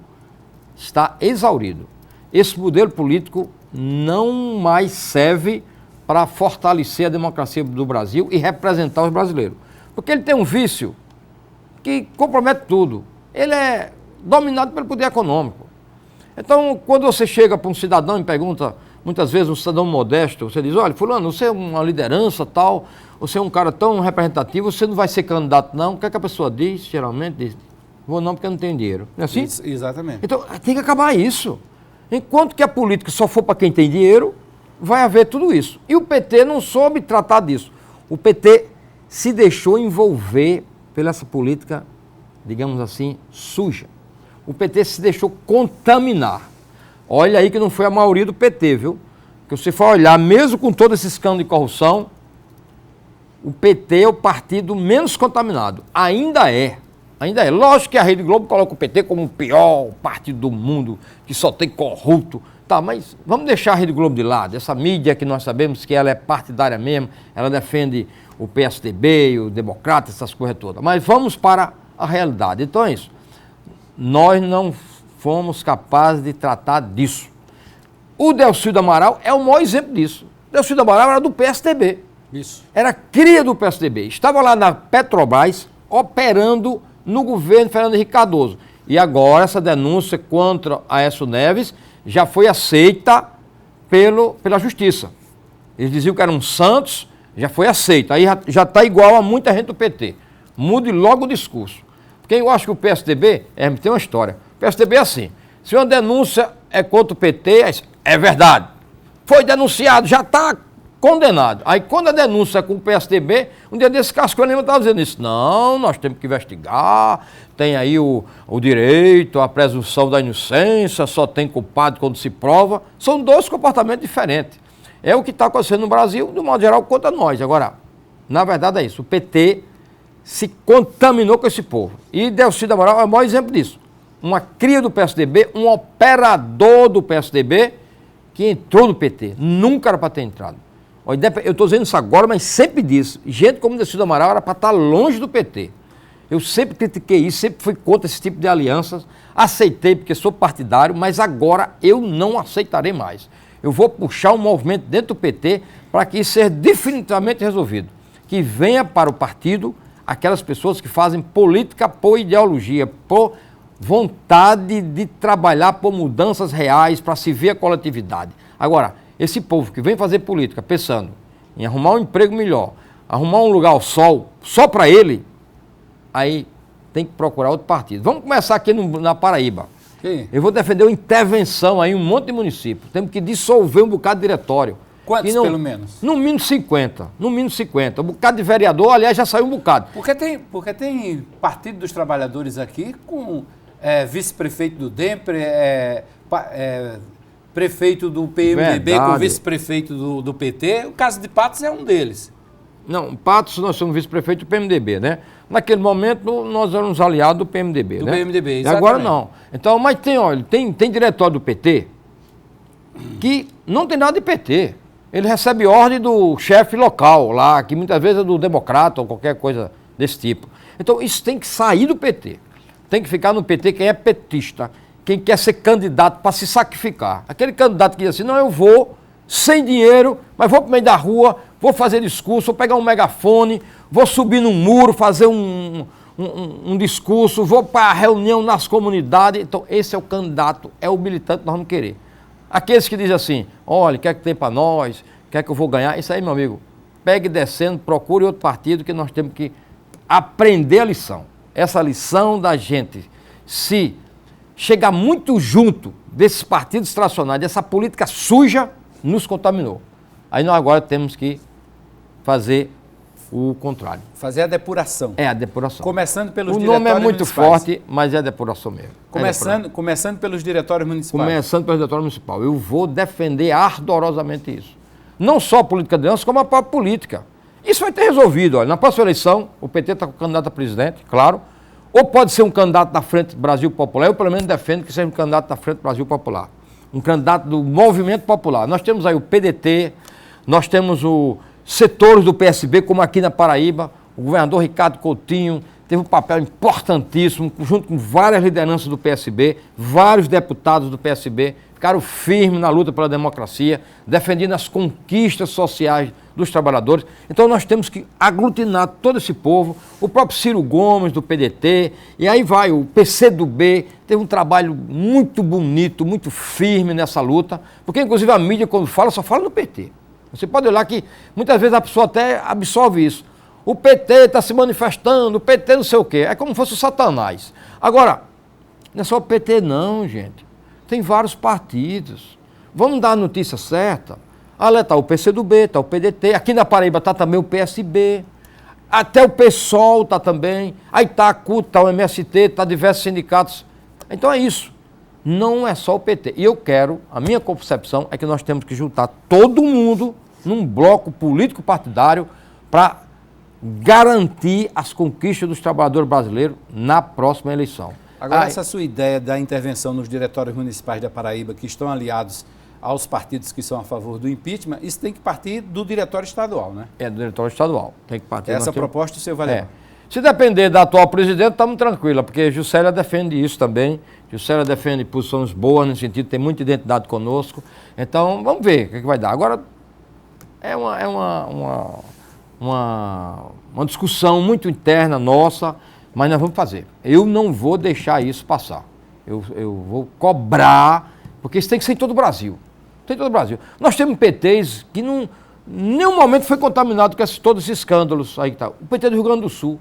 está exaurido. Esse modelo político não mais serve para fortalecer a democracia do Brasil e representar os brasileiros. Porque ele tem um vício que compromete tudo. Ele é dominado pelo poder econômico. Então, quando você chega para um cidadão e pergunta, muitas vezes um cidadão modesto, você diz: olha, fulano, você é uma liderança tal, você é um cara tão representativo, você não vai ser candidato não. O que é que a pessoa diz? Geralmente diz: vou não porque eu não tenho dinheiro. Não é assim? Isso, exatamente. Então, tem que acabar isso. Enquanto que a política só for para quem tem dinheiro, vai haver tudo isso. E o PT não soube tratar disso. O PT se deixou envolver pela essa política, digamos assim, suja. O PT se deixou contaminar. Olha aí que não foi a maioria do PT, viu? Porque você for olhar, mesmo com todo esse escândalo de corrupção, o PT é o partido menos contaminado. Ainda é. Lógico que a Rede Globo coloca o PT como o pior partido do mundo, que só tem corrupto. Tá, mas vamos deixar a Rede Globo de lado. Essa mídia que nós sabemos que ela é partidária mesmo, ela defende o PSDB, o Democrata, essas coisas todas. Mas vamos para a realidade. Então é isso. nós não fomos capazes de tratar disso. O Delcídio Amaral é o maior exemplo disso. O Delcídio Amaral era do PSDB. Isso. Era cria do PSDB. Estava lá na Petrobras, operando no governo Fernando Henrique Cardoso. E agora essa denúncia contra Aécio Neves já foi aceita pela Justiça. Eles diziam que eram santos, já foi aceita. Aí já está igual a muita gente do PT. Mude logo o discurso. Porque eu acho que o PSDB, tem uma história. O PSDB é assim, se uma denúncia é contra o PT, é verdade. Foi denunciado, já está condenado. Aí quando a denúncia é com o PSDB, um dia desse Cascão Lima estava dizendo isso. Não, nós temos que investigar, tem aí o direito, a presunção da inocência, só tem culpado quando se prova. São dois comportamentos diferentes. É o que está acontecendo no Brasil, de modo geral, contra nós. Agora, na verdade é isso, o PT se contaminou com esse povo. E Delcídio Amaral é o maior exemplo disso. Uma cria do PSDB, um operador do PSDB que entrou no PT. Nunca era para ter entrado. Eu estou dizendo isso agora, mas sempre disse. Gente como Delcídio Amaral era para estar longe do PT. Eu sempre critiquei isso, sempre fui contra esse tipo de alianças. Aceitei porque sou partidário, mas agora eu não aceitarei mais. Eu vou puxar um movimento dentro do PT para que isso seja definitivamente resolvido. Que venha para o partido aquelas pessoas que fazem política por ideologia, por vontade de trabalhar por mudanças reais para se ver a coletividade. Agora, esse povo que vem fazer política pensando em arrumar um emprego melhor, arrumar um lugar ao sol, só para ele, aí tem que procurar outro partido. Vamos começar aqui na Paraíba. Sim. Eu vou defender uma intervenção aí em um monte de municípios. Temos que dissolver um bocado de diretório. Quantos, não, pelo menos? No mínimo 50. No mínimo 50. Um bocado de vereador, aliás, já saiu um bocado. Porque tem Partido dos Trabalhadores aqui com vice-prefeito do DEMPRE, prefeito do PMDB com vice-prefeito do PT. O caso de Patos é um deles. Não, Patos nós somos vice-prefeito do PMDB, né? Naquele momento nós éramos aliados do PMDB, né? Do PMDB, exatamente. E agora não. Então, mas tem diretório do PT que não tem nada de PT. Ele recebe ordem do chefe local lá, que muitas vezes é do Democrata ou qualquer coisa desse tipo. Então isso tem que sair do PT. Tem que ficar no PT quem é petista, quem quer ser candidato para se sacrificar. Aquele candidato que diz assim, não, eu vou sem dinheiro, mas vou para o meio da rua, vou fazer discurso, vou pegar um megafone, vou subir num muro, fazer um discurso, vou para a reunião nas comunidades. Então esse é o candidato, é o militante que nós vamos querer. Aqueles que dizem assim, olha, o que é que tem para nós, o que é que eu vou ganhar, isso aí, meu amigo, pegue descendo, procure outro partido que nós temos que aprender a lição. Essa lição da gente se chegar muito junto desses partidos tradicionais, dessa política suja, nos contaminou. Aí nós agora temos que fazer o contrário. Fazer a depuração. É, a depuração. Começando pelos diretórios municipais. O nome é muito forte, mas é a depuração mesmo. Começando pelos diretórios municipais. Começando pelos diretórios municipais. Eu vou defender ardorosamente isso. Não só a política de dança, como a própria política. Isso vai ter resolvido. Olha, na próxima eleição, o PT está com candidato a presidente, claro, ou pode ser um candidato da Frente Brasil Popular, eu pelo menos defendo que seja um candidato da Frente Brasil Popular. Um candidato do Movimento Popular. Nós temos aí o PDT, nós temos os setores do PSB, como aqui na Paraíba, o governador Ricardo Coutinho teve um papel importantíssimo, junto com várias lideranças do PSB, vários deputados do PSB, ficaram firmes na luta pela democracia, defendendo as conquistas sociais dos trabalhadores. Então nós temos que aglutinar todo esse povo, o próprio Ciro Gomes do PDT, e aí vai o PCdoB, teve um trabalho muito bonito, muito firme nessa luta, porque inclusive a mídia quando fala, só fala do PT. Você pode olhar que muitas vezes a pessoa até absorve isso. O PT está se manifestando, o PT não sei o quê, é como se fosse o Satanás. Agora, não é só o PT não, gente. Tem vários partidos. Vamos dar a notícia certa. Lá está o PCdoB, está o PDT, aqui na Paraíba está também o PSB, até o PSOL está também, aí está a CUT, está o MST, está diversos sindicatos. Então é isso. Não é só o PT. E eu quero, a minha concepção é que nós temos que juntar todo mundo num bloco político partidário para garantir as conquistas dos trabalhadores brasileiros na próxima eleição. Agora, essa sua ideia da intervenção nos diretórios municipais da Paraíba, que estão aliados aos partidos que são a favor do impeachment, isso tem que partir do diretório estadual, né? É, do diretório estadual. Tem que partir. Essa proposta o senhor vai levar? Se depender da atual presidente, estamos tranquilos, porque Juscelia defende isso também. Juscelia defende posições boas, no sentido de ter muita identidade conosco. Então, vamos ver o que vai dar. Agora, é uma discussão muito interna nossa, mas nós vamos fazer. Eu não vou deixar isso passar. Eu vou cobrar, porque isso tem que ser em todo o Brasil. Tem em todo o Brasil. Nós temos PTs que em nenhum momento foi contaminado com todos esses escândalos aí que tá. O PT do Rio Grande do Sul.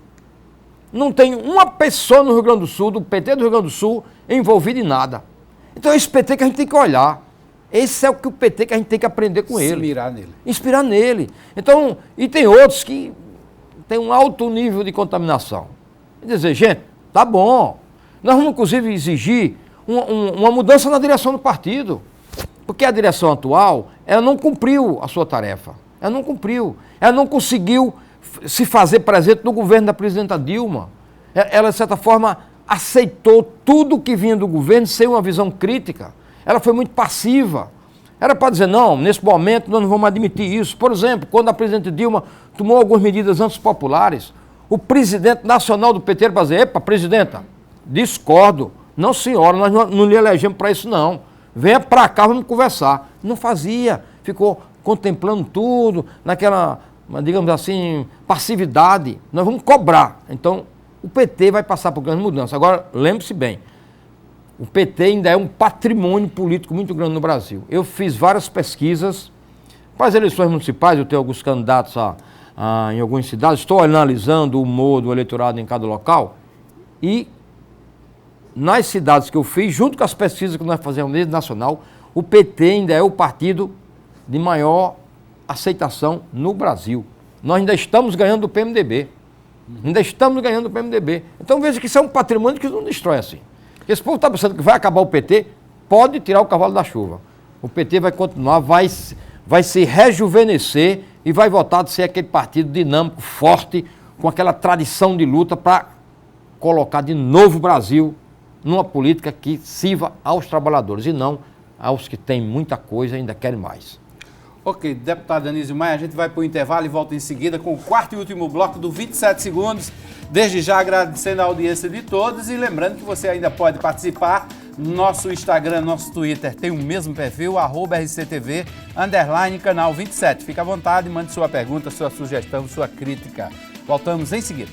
Não tem uma pessoa no Rio Grande do Sul, do PT do Rio Grande do Sul, envolvida em nada. Então é esse PT que a gente tem que olhar. Esse é o PT que a gente tem que aprender com ele. Inspirar nele. Inspirar nele. Então, e tem outros que têm um alto nível de contaminação. Quer dizer, gente, tá bom. Nós vamos, inclusive, exigir uma mudança na direção do partido. Porque a direção atual, ela não cumpriu a sua tarefa. Ela não cumpriu. Ela não conseguiu se fazer presente no governo da presidenta Dilma. Ela, de certa forma, aceitou tudo que vinha do governo sem uma visão crítica. Ela foi muito passiva. Era para dizer, não, nesse momento nós não vamos admitir isso. Por exemplo, quando a presidente Dilma tomou algumas medidas antipopulares, o presidente nacional do PT para dizer, epa, presidenta, discordo. Não, senhora, nós não lhe elegemos para isso, não. Venha para cá, vamos conversar. Não fazia. Ficou contemplando tudo, naquela, digamos assim, passividade. Nós vamos cobrar. Então, o PT vai passar por grandes mudanças. Agora, lembre-se bem, o PT ainda é um patrimônio político muito grande no Brasil. Eu fiz várias pesquisas. Para as eleições municipais, eu tenho alguns candidatos em algumas cidades, estou analisando o humor do eleitorado em cada local. E nas cidades que eu fiz, junto com as pesquisas que nós fazemos desde nacional, o PT ainda é o partido de maior aceitação no Brasil. Nós ainda estamos ganhando do PMDB. Ainda estamos ganhando do PMDB. Então veja que isso é um patrimônio que não destrói assim. Esse povo está pensando que vai acabar o PT, pode tirar o cavalo da chuva. O PT vai continuar, vai se rejuvenescer e vai voltar a ser aquele partido dinâmico, forte, com aquela tradição de luta para colocar de novo o Brasil numa política que sirva aos trabalhadores e não aos que têm muita coisa e ainda querem mais. Ok, deputado Anísio Maia, a gente vai para o intervalo e volta em seguida com o quarto e último bloco do 27 segundos. Desde já agradecendo a audiência de todos e lembrando que você ainda pode participar. Nosso Instagram, nosso Twitter tem o mesmo perfil, @RCTV, _canal 27. Fique à vontade, mande sua pergunta, sua sugestão, sua crítica. Voltamos em seguida.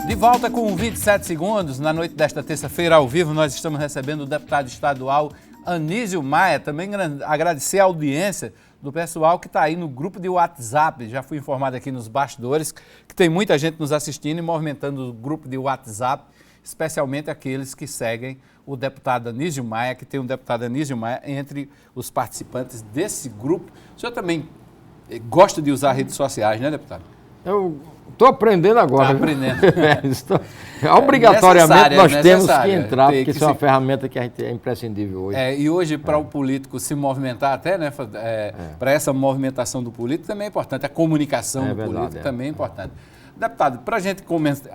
De volta com 27 segundos, na noite desta terça-feira, ao vivo, nós estamos recebendo o deputado estadual Anísio Maia. Também agradecer a audiência do pessoal que está aí no grupo de WhatsApp. Já fui informado aqui nos bastidores que tem muita gente nos assistindo e movimentando o grupo de WhatsApp, especialmente aqueles que seguem o deputado Anísio Maia, que tem um deputado Anísio Maia entre os participantes desse grupo. O senhor também gosta de usar redes sociais, né, deputado? Eu estou aprendendo agora. Está aprendendo. Obrigatoriamente nós temos que entrar, porque isso é uma ferramenta que é imprescindível hoje. E hoje, para o político se movimentar até, né, para essa movimentação do político também é importante, a comunicação do político também é importante. Deputado, para a gente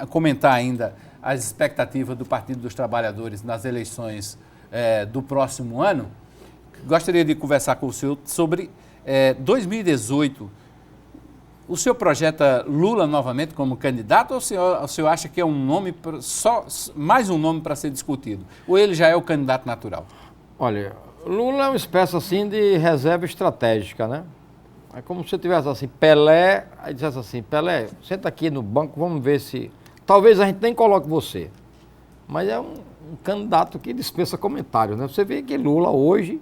comentar ainda as expectativas do Partido dos Trabalhadores nas eleições do próximo ano, gostaria de conversar com o senhor sobre 2018. O senhor projeta Lula novamente como candidato ou o senhor acha que é um nome, mais um nome para ser discutido? Ou ele já é o candidato natural? Olha, Lula é uma espécie assim de reserva estratégica, né? É como se eu tivesse assim, Pelé, aí dissesse assim, Pelé, senta aqui no banco, vamos ver se... Talvez a gente nem coloque você, mas é um candidato que dispensa comentários, né? Você vê que Lula hoje...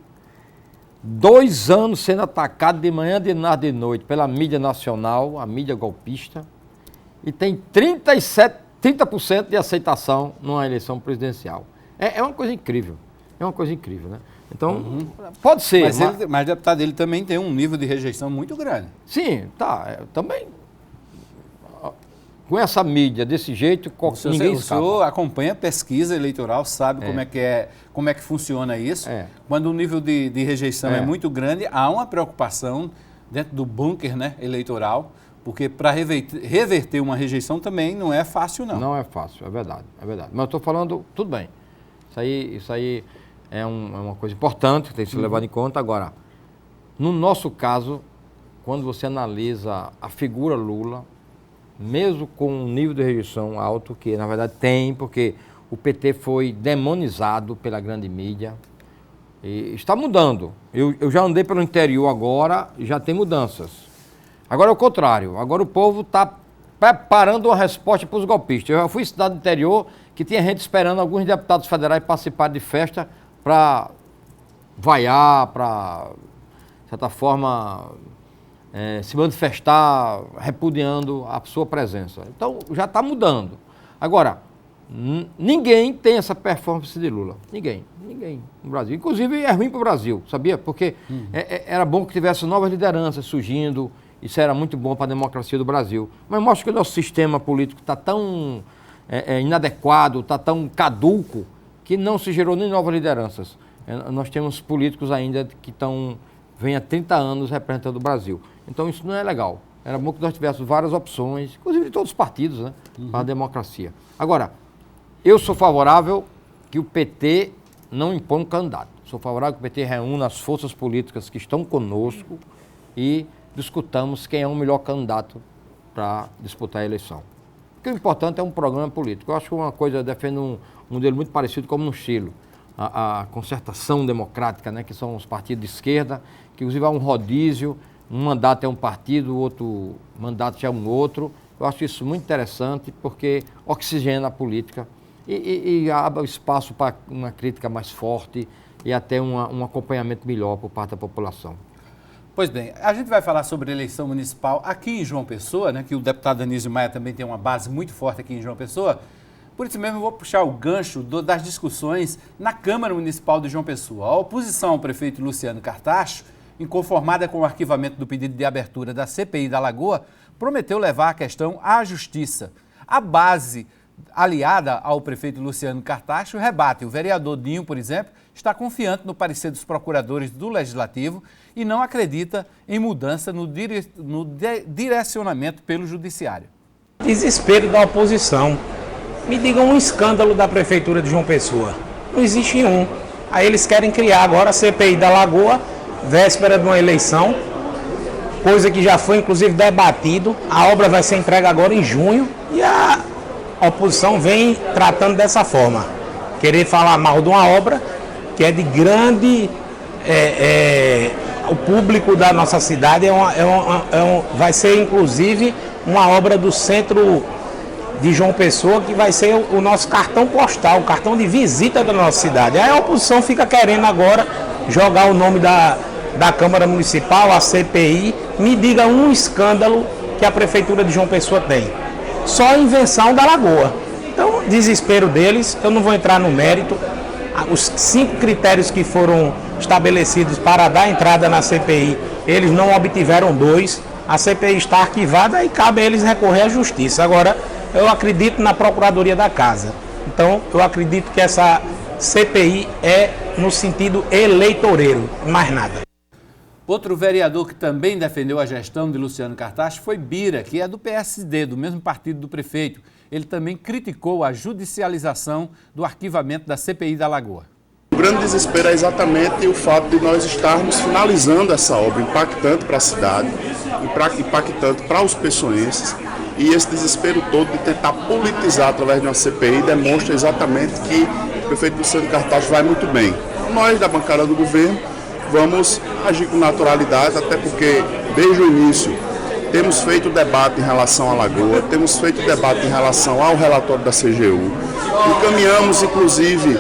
2 anos sendo atacado de manhã, de tarde, de noite pela mídia nacional, a mídia golpista, e tem 30% de aceitação numa eleição presidencial. É uma coisa incrível, né? Então, pode ser. Mas deputado, ele também tem um nível de rejeição muito grande. Sim, tá, também. Com essa mídia desse jeito, ninguém escapa. O senhor acompanha a pesquisa eleitoral, sabe como é que funciona isso. Quando o nível de rejeição é muito grande, há uma preocupação dentro do bunker, né, eleitoral, porque para reverter uma rejeição também não é fácil, não. Não é fácil, é verdade. Mas eu estou falando, tudo bem. Isso aí é uma coisa importante, tem que ser levado em conta. Agora, No nosso caso, quando você analisa a figura Lula, mesmo com um nível de rejeição alto, que na verdade tem, porque o PT foi demonizado pela grande mídia, e está mudando. Eu já andei pelo interior agora e já tem mudanças. Agora é o contrário, agora o povo está preparando uma resposta para os golpistas. Eu já fui em cidade do interior que tinha gente esperando alguns deputados federais participar de festa para vaiar, para, de certa forma, se manifestar repudiando a sua presença. Então, já está mudando. Agora, ninguém tem essa performance de Lula. Ninguém no Brasil. Inclusive, é ruim para o Brasil, sabia? Porque era bom que tivesse novas lideranças surgindo, isso era muito bom para a democracia do Brasil. Mas mostra que o nosso sistema político está tão inadequado, está tão caduco, que não se gerou nem novas lideranças. Nós temos políticos ainda que vêm há 30 anos representando o Brasil. Então isso não é legal. Era bom que nós tivéssemos várias opções, inclusive de todos os partidos, né, para a democracia. Agora, eu sou favorável que o PT não imponha um candidato. Sou favorável que o PT reúna as forças políticas que estão conosco e discutamos quem é o melhor candidato para disputar a eleição. Porque o importante é um programa político. Eu acho que uma coisa, eu defendo um modelo muito parecido como no Chile, a concertação democrática, né, que são os partidos de esquerda, que inclusive há um rodízio, um mandato é um partido, o outro mandato já é um outro. Eu acho isso muito interessante porque oxigena a política e abre espaço para uma crítica mais forte e até um acompanhamento melhor por parte da população. Pois bem, a gente vai falar sobre a eleição municipal aqui em João Pessoa, né, que o deputado Anísio Maia também tem uma base muito forte aqui em João Pessoa. Por isso mesmo eu vou puxar o gancho das discussões na Câmara Municipal de João Pessoa. A oposição ao prefeito Luciano Cartacho, inconformada com o arquivamento do pedido de abertura da CPI da Lagoa, prometeu levar a questão à Justiça. A base aliada ao prefeito Luciano Cartacho rebate. O vereador Dinho, por exemplo, está confiante no parecer dos procuradores do Legislativo e não acredita em mudança no direcionamento pelo Judiciário. Desespero da oposição. Me digam um escândalo da Prefeitura de João Pessoa. Não existe um. Aí eles querem criar agora a CPI da Lagoa, véspera de uma eleição, coisa que já foi inclusive debatido. A obra vai ser entregue agora em junho e a oposição vem tratando dessa forma. Querer falar mal de uma obra que é de grande... o público da nossa cidade vai ser inclusive uma obra do centro de João Pessoa, que vai ser o nosso cartão postal, o cartão de visita da nossa cidade. Aí a oposição fica querendo agora jogar o nome da Câmara Municipal, a CPI. Me diga um escândalo que a Prefeitura de João Pessoa tem. Só a invenção da Lagoa. Então, desespero deles, eu não vou entrar no mérito. Os 5 critérios que foram estabelecidos para dar entrada na CPI, eles não obtiveram 2. A CPI está arquivada e cabe a eles recorrer à Justiça. Agora, eu acredito na Procuradoria da Casa. Então, eu acredito que essa CPI é no sentido eleitoreiro, mais nada. Outro vereador que também defendeu a gestão de Luciano Cartacho foi Bira, que é do PSD, do mesmo partido do prefeito. Ele também criticou a judicialização do arquivamento da CPI da Lagoa. O grande desespero é exatamente o fato de nós estarmos finalizando essa obra impactante para a cidade, impactante para os pessoenses, e esse desespero todo de tentar politizar através de uma CPI demonstra exatamente que o prefeito Luciano Cartacho vai muito bem. Nós, da bancada do governo, vamos agir com naturalidade, até porque, desde o início, temos feito debate em relação à Lagoa, temos feito debate em relação ao relatório da CGU, encaminhamos, inclusive,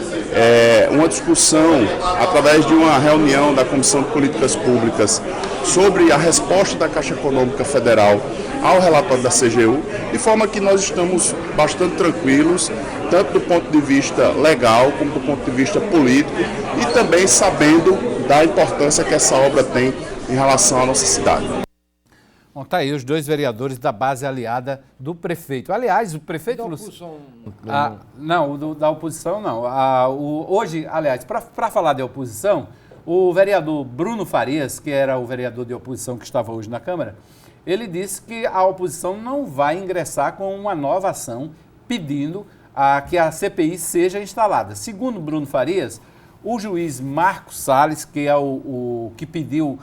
uma discussão através de uma reunião da Comissão de Políticas Públicas sobre a resposta da Caixa Econômica Federal ao relatório da CGU, de forma que nós estamos bastante tranquilos, tanto do ponto de vista legal como do ponto de vista político, e também sabendo da importância que essa obra tem em relação à nossa cidade. Bom, tá aí os 2 vereadores da base aliada do prefeito. Aliás, o prefeito... Da oposição... Não, da oposição não. Hoje, aliás, para falar de oposição, o vereador Bruno Farias, que era o vereador de oposição que estava hoje na Câmara, ele disse que a oposição não vai ingressar com uma nova ação pedindo que a CPI seja instalada. Segundo Bruno Farias, o juiz Marcos Salles, que é o que pediu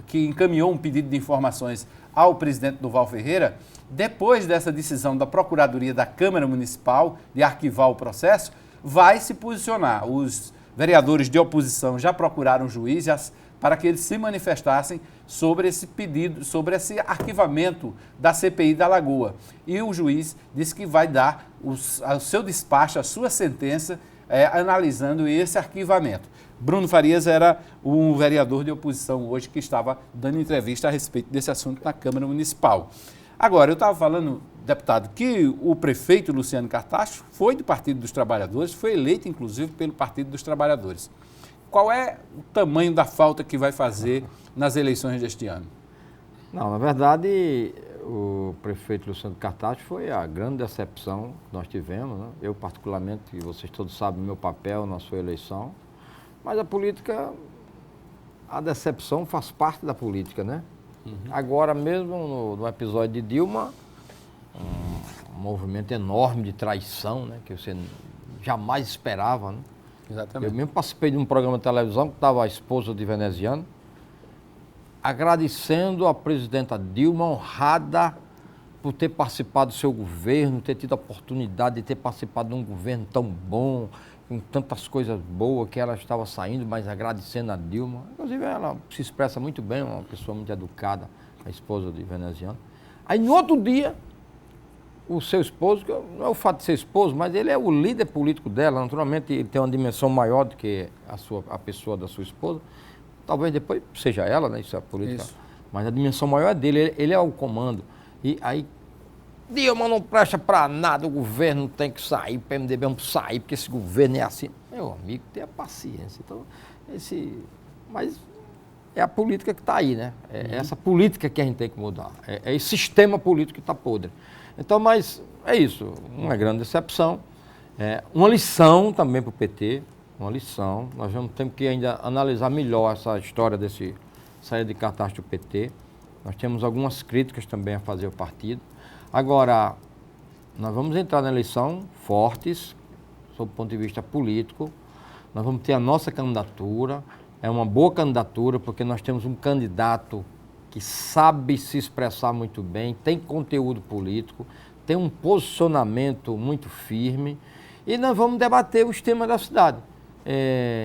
que encaminhou um pedido de informações ao presidente Durval Ferreira, depois dessa decisão da Procuradoria da Câmara Municipal de arquivar o processo, vai se posicionar. Os vereadores de oposição já procuraram o juiz para que eles se manifestassem sobre esse pedido, sobre esse arquivamento da CPI da Lagoa. E o juiz disse que vai dar o seu despacho, a sua sentença, analisando esse arquivamento. Bruno Farias era um vereador de oposição hoje que estava dando entrevista a respeito desse assunto na Câmara Municipal. Agora, eu estava falando, deputado, que o prefeito Luciano Cartacho foi do Partido dos Trabalhadores, foi eleito, inclusive, pelo Partido dos Trabalhadores. Qual é o tamanho da falta que vai fazer nas eleições deste ano? Não, na verdade, o prefeito Luciano Cartacho foi a grande decepção que nós tivemos, né? Eu, particularmente, e vocês todos sabem o meu papel na sua eleição, mas a política, a decepção faz parte da política, né? Agora mesmo, no episódio de Dilma, um movimento enorme de traição, né? Que você jamais esperava, né? Exatamente. Eu mesmo participei de um programa de televisão que estava a esposa de veneziano, agradecendo a presidenta Dilma, honrada por ter participado do seu governo, ter tido a oportunidade de ter participado de um governo tão bom, com tantas coisas boas que ela estava saindo, mas agradecendo a Dilma. Inclusive, ela se expressa muito bem, uma pessoa muito educada, a esposa de veneziano. Aí, no outro dia, o seu esposo, que não é o fato de ser esposo, mas ele é o líder político dela, naturalmente ele tem uma dimensão maior do que a pessoa da sua esposa, talvez depois seja ela, né, isso é a política, isso. Mas a dimensão maior é dele, ele é o comando. E aí, Dilma não presta para nada, o governo tem que sair, o PMDB vamos sair, porque esse governo é assim. Meu amigo, tenha paciência. Então, mas é a política que está aí, né? É essa política que a gente tem que mudar, é esse sistema político que está podre. Então, mas é isso, uma grande decepção, uma lição também para o PT, uma lição. Nós temos que ainda analisar melhor essa história desse saída de Cartacho do PT. Nós temos algumas críticas também a fazer ao partido. Agora, nós vamos entrar na eleição fortes, sob o ponto de vista político. Nós vamos ter a nossa candidatura, é uma boa candidatura, porque nós temos um candidato que sabe se expressar muito bem, tem conteúdo político, tem um posicionamento muito firme, e nós vamos debater os temas da cidade.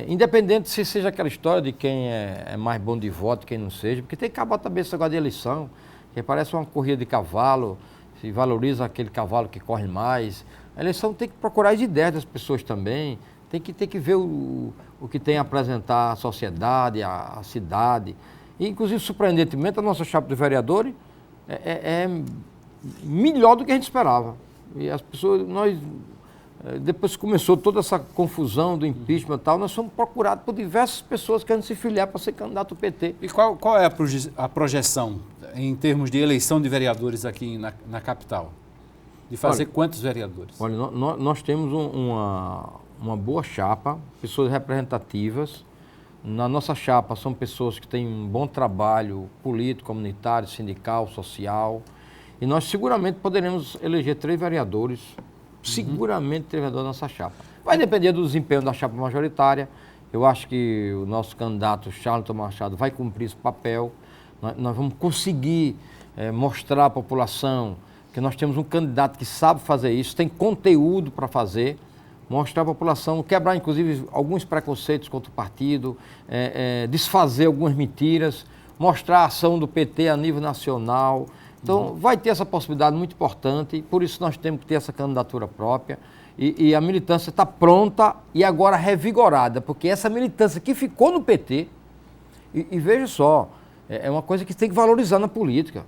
Independente se seja aquela história de quem é mais bom de voto, quem não seja, porque tem que acabar também esse negócio de eleição, que parece uma corrida de cavalo, se valoriza aquele cavalo que corre mais. A eleição tem que procurar as ideias das pessoas também, tem que ver o que tem a apresentar à sociedade, à cidade. E, inclusive, surpreendentemente, a nossa chapa de vereadores é melhor do que a gente esperava. E as pessoas, depois que começou toda essa confusão do impeachment e tal, nós fomos procurados por diversas pessoas querendo se filiar para ser candidato ao PT. E qual é a projeção em termos de eleição de vereadores aqui na capital? De fazer quantos vereadores? Olha, nós temos uma boa chapa, pessoas representativas. Na nossa chapa são pessoas que têm um bom trabalho político, comunitário, sindical, social. E nós seguramente poderemos eleger 3 vereadores, seguramente 3 vereadores na nossa chapa. Vai depender do desempenho da chapa majoritária. Eu acho que o nosso candidato, Charlton Machado, vai cumprir esse papel. Nós vamos conseguir mostrar à população que nós temos um candidato que sabe fazer isso, tem conteúdo para fazer. Mostrar à população, quebrar inclusive alguns preconceitos contra o partido, desfazer algumas mentiras, mostrar a ação do PT a nível nacional. Então, vai ter essa possibilidade muito importante, por isso nós temos que ter essa candidatura própria. E a militância está pronta e agora revigorada, porque essa militância que ficou no PT, e veja só, é uma coisa que tem que valorizar na política.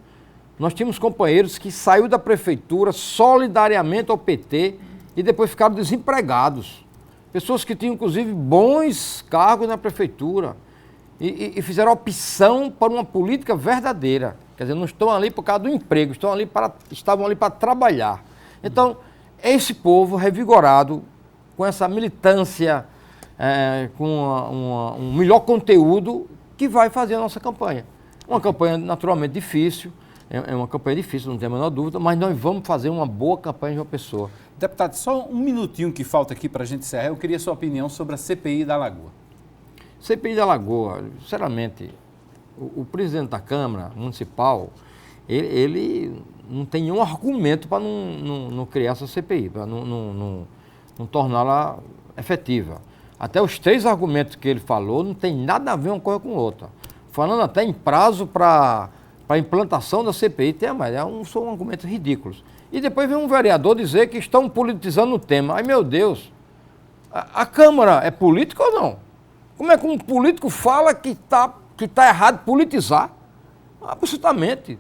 Nós tínhamos companheiros que saíram da prefeitura solidariamente ao PT, e depois ficaram desempregados. Pessoas que tinham, inclusive, bons cargos na prefeitura e fizeram opção por uma política verdadeira. Quer dizer, não estão ali por causa do emprego, estavam ali para trabalhar. Então, esse povo revigorado, com essa militância, com um melhor conteúdo, que vai fazer a nossa campanha. Uma campanha naturalmente difícil, é uma campanha difícil, não tem a menor dúvida, mas nós vamos fazer uma boa campanha de uma pessoa. Deputado, só um minutinho que falta aqui para a gente encerrar. Eu queria sua opinião sobre a CPI da Lagoa. CPI da Lagoa, sinceramente, O presidente da Câmara Municipal, ele não tem nenhum argumento para não criar essa CPI, para não torná-la efetiva. Até os 3 argumentos que ele falou não tem nada a ver uma coisa com outra. Falando até em prazo para a implantação da CPI, são argumentos ridículos. E depois vem um vereador dizer que estão politizando o tema. Ai, meu Deus, a Câmara é política ou não? Como é que um político fala que tá errado politizar? Absolutamente.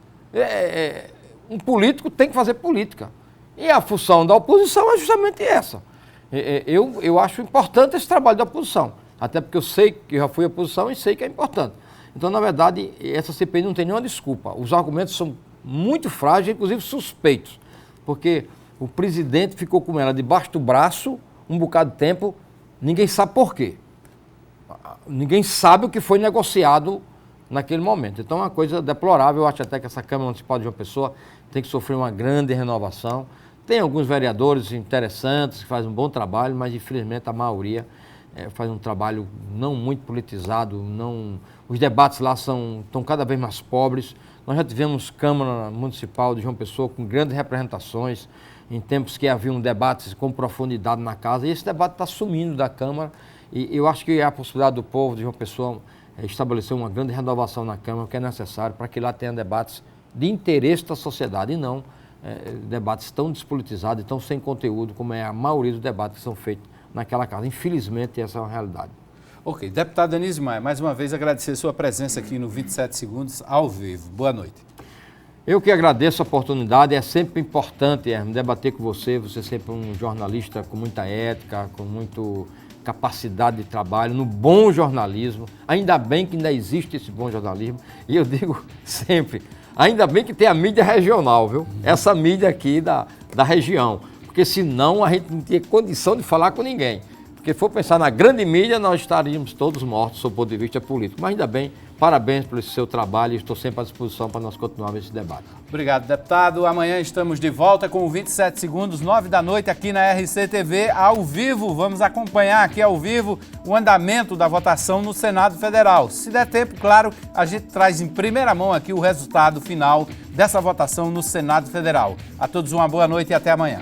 Um político tem que fazer política. E a função da oposição é justamente essa. Eu acho importante esse trabalho da oposição. Até porque eu sei que já fui oposição e sei que é importante. Então, na verdade, essa CPI não tem nenhuma desculpa. Os argumentos são muito frágeis, inclusive suspeitos. Porque o presidente ficou com ela debaixo do braço um bocado de tempo, ninguém sabe por quê. Ninguém sabe o que foi negociado naquele momento. Então é uma coisa deplorável. Eu acho até que essa Câmara Municipal de João Pessoa tem que sofrer uma grande renovação. Tem alguns vereadores interessantes que fazem um bom trabalho, mas infelizmente a maioria faz um trabalho não muito politizado. Os debates lá estão cada vez mais pobres. Nós já tivemos Câmara Municipal de João Pessoa com grandes representações, em tempos que haviam debates com profundidade na casa, e esse debate está sumindo da Câmara. E eu acho que há a possibilidade do povo de João Pessoa estabelecer uma grande renovação na Câmara, que é necessário para que lá tenha debates de interesse da sociedade e não debates tão despolitizados e tão sem conteúdo como é a maioria dos debates que são feitos naquela casa. Infelizmente, essa é uma realidade. Ok. Deputado Anísio Maia, mais uma vez agradecer a sua presença aqui no 27 Segundos ao vivo. Boa noite. Eu que agradeço a oportunidade, é sempre importante debater com você é sempre um jornalista com muita ética, com muita capacidade de trabalho, no bom jornalismo. Ainda bem que ainda existe esse bom jornalismo, e eu digo sempre, ainda bem que tem a mídia regional, viu? Essa mídia aqui da região, porque senão a gente não tinha condição de falar com ninguém. Porque se for pensar na grande mídia, nós estaríamos todos mortos, sob o ponto de vista político. Mas ainda bem, parabéns pelo seu trabalho e estou sempre à disposição para nós continuarmos esse debate. Obrigado, deputado. Amanhã estamos de volta com o 27 Segundos, 9 da noite, aqui na RCTV, ao vivo. Vamos acompanhar aqui ao vivo o andamento da votação no Senado Federal. Se der tempo, claro, a gente traz em primeira mão aqui o resultado final dessa votação no Senado Federal. A todos uma boa noite e até amanhã.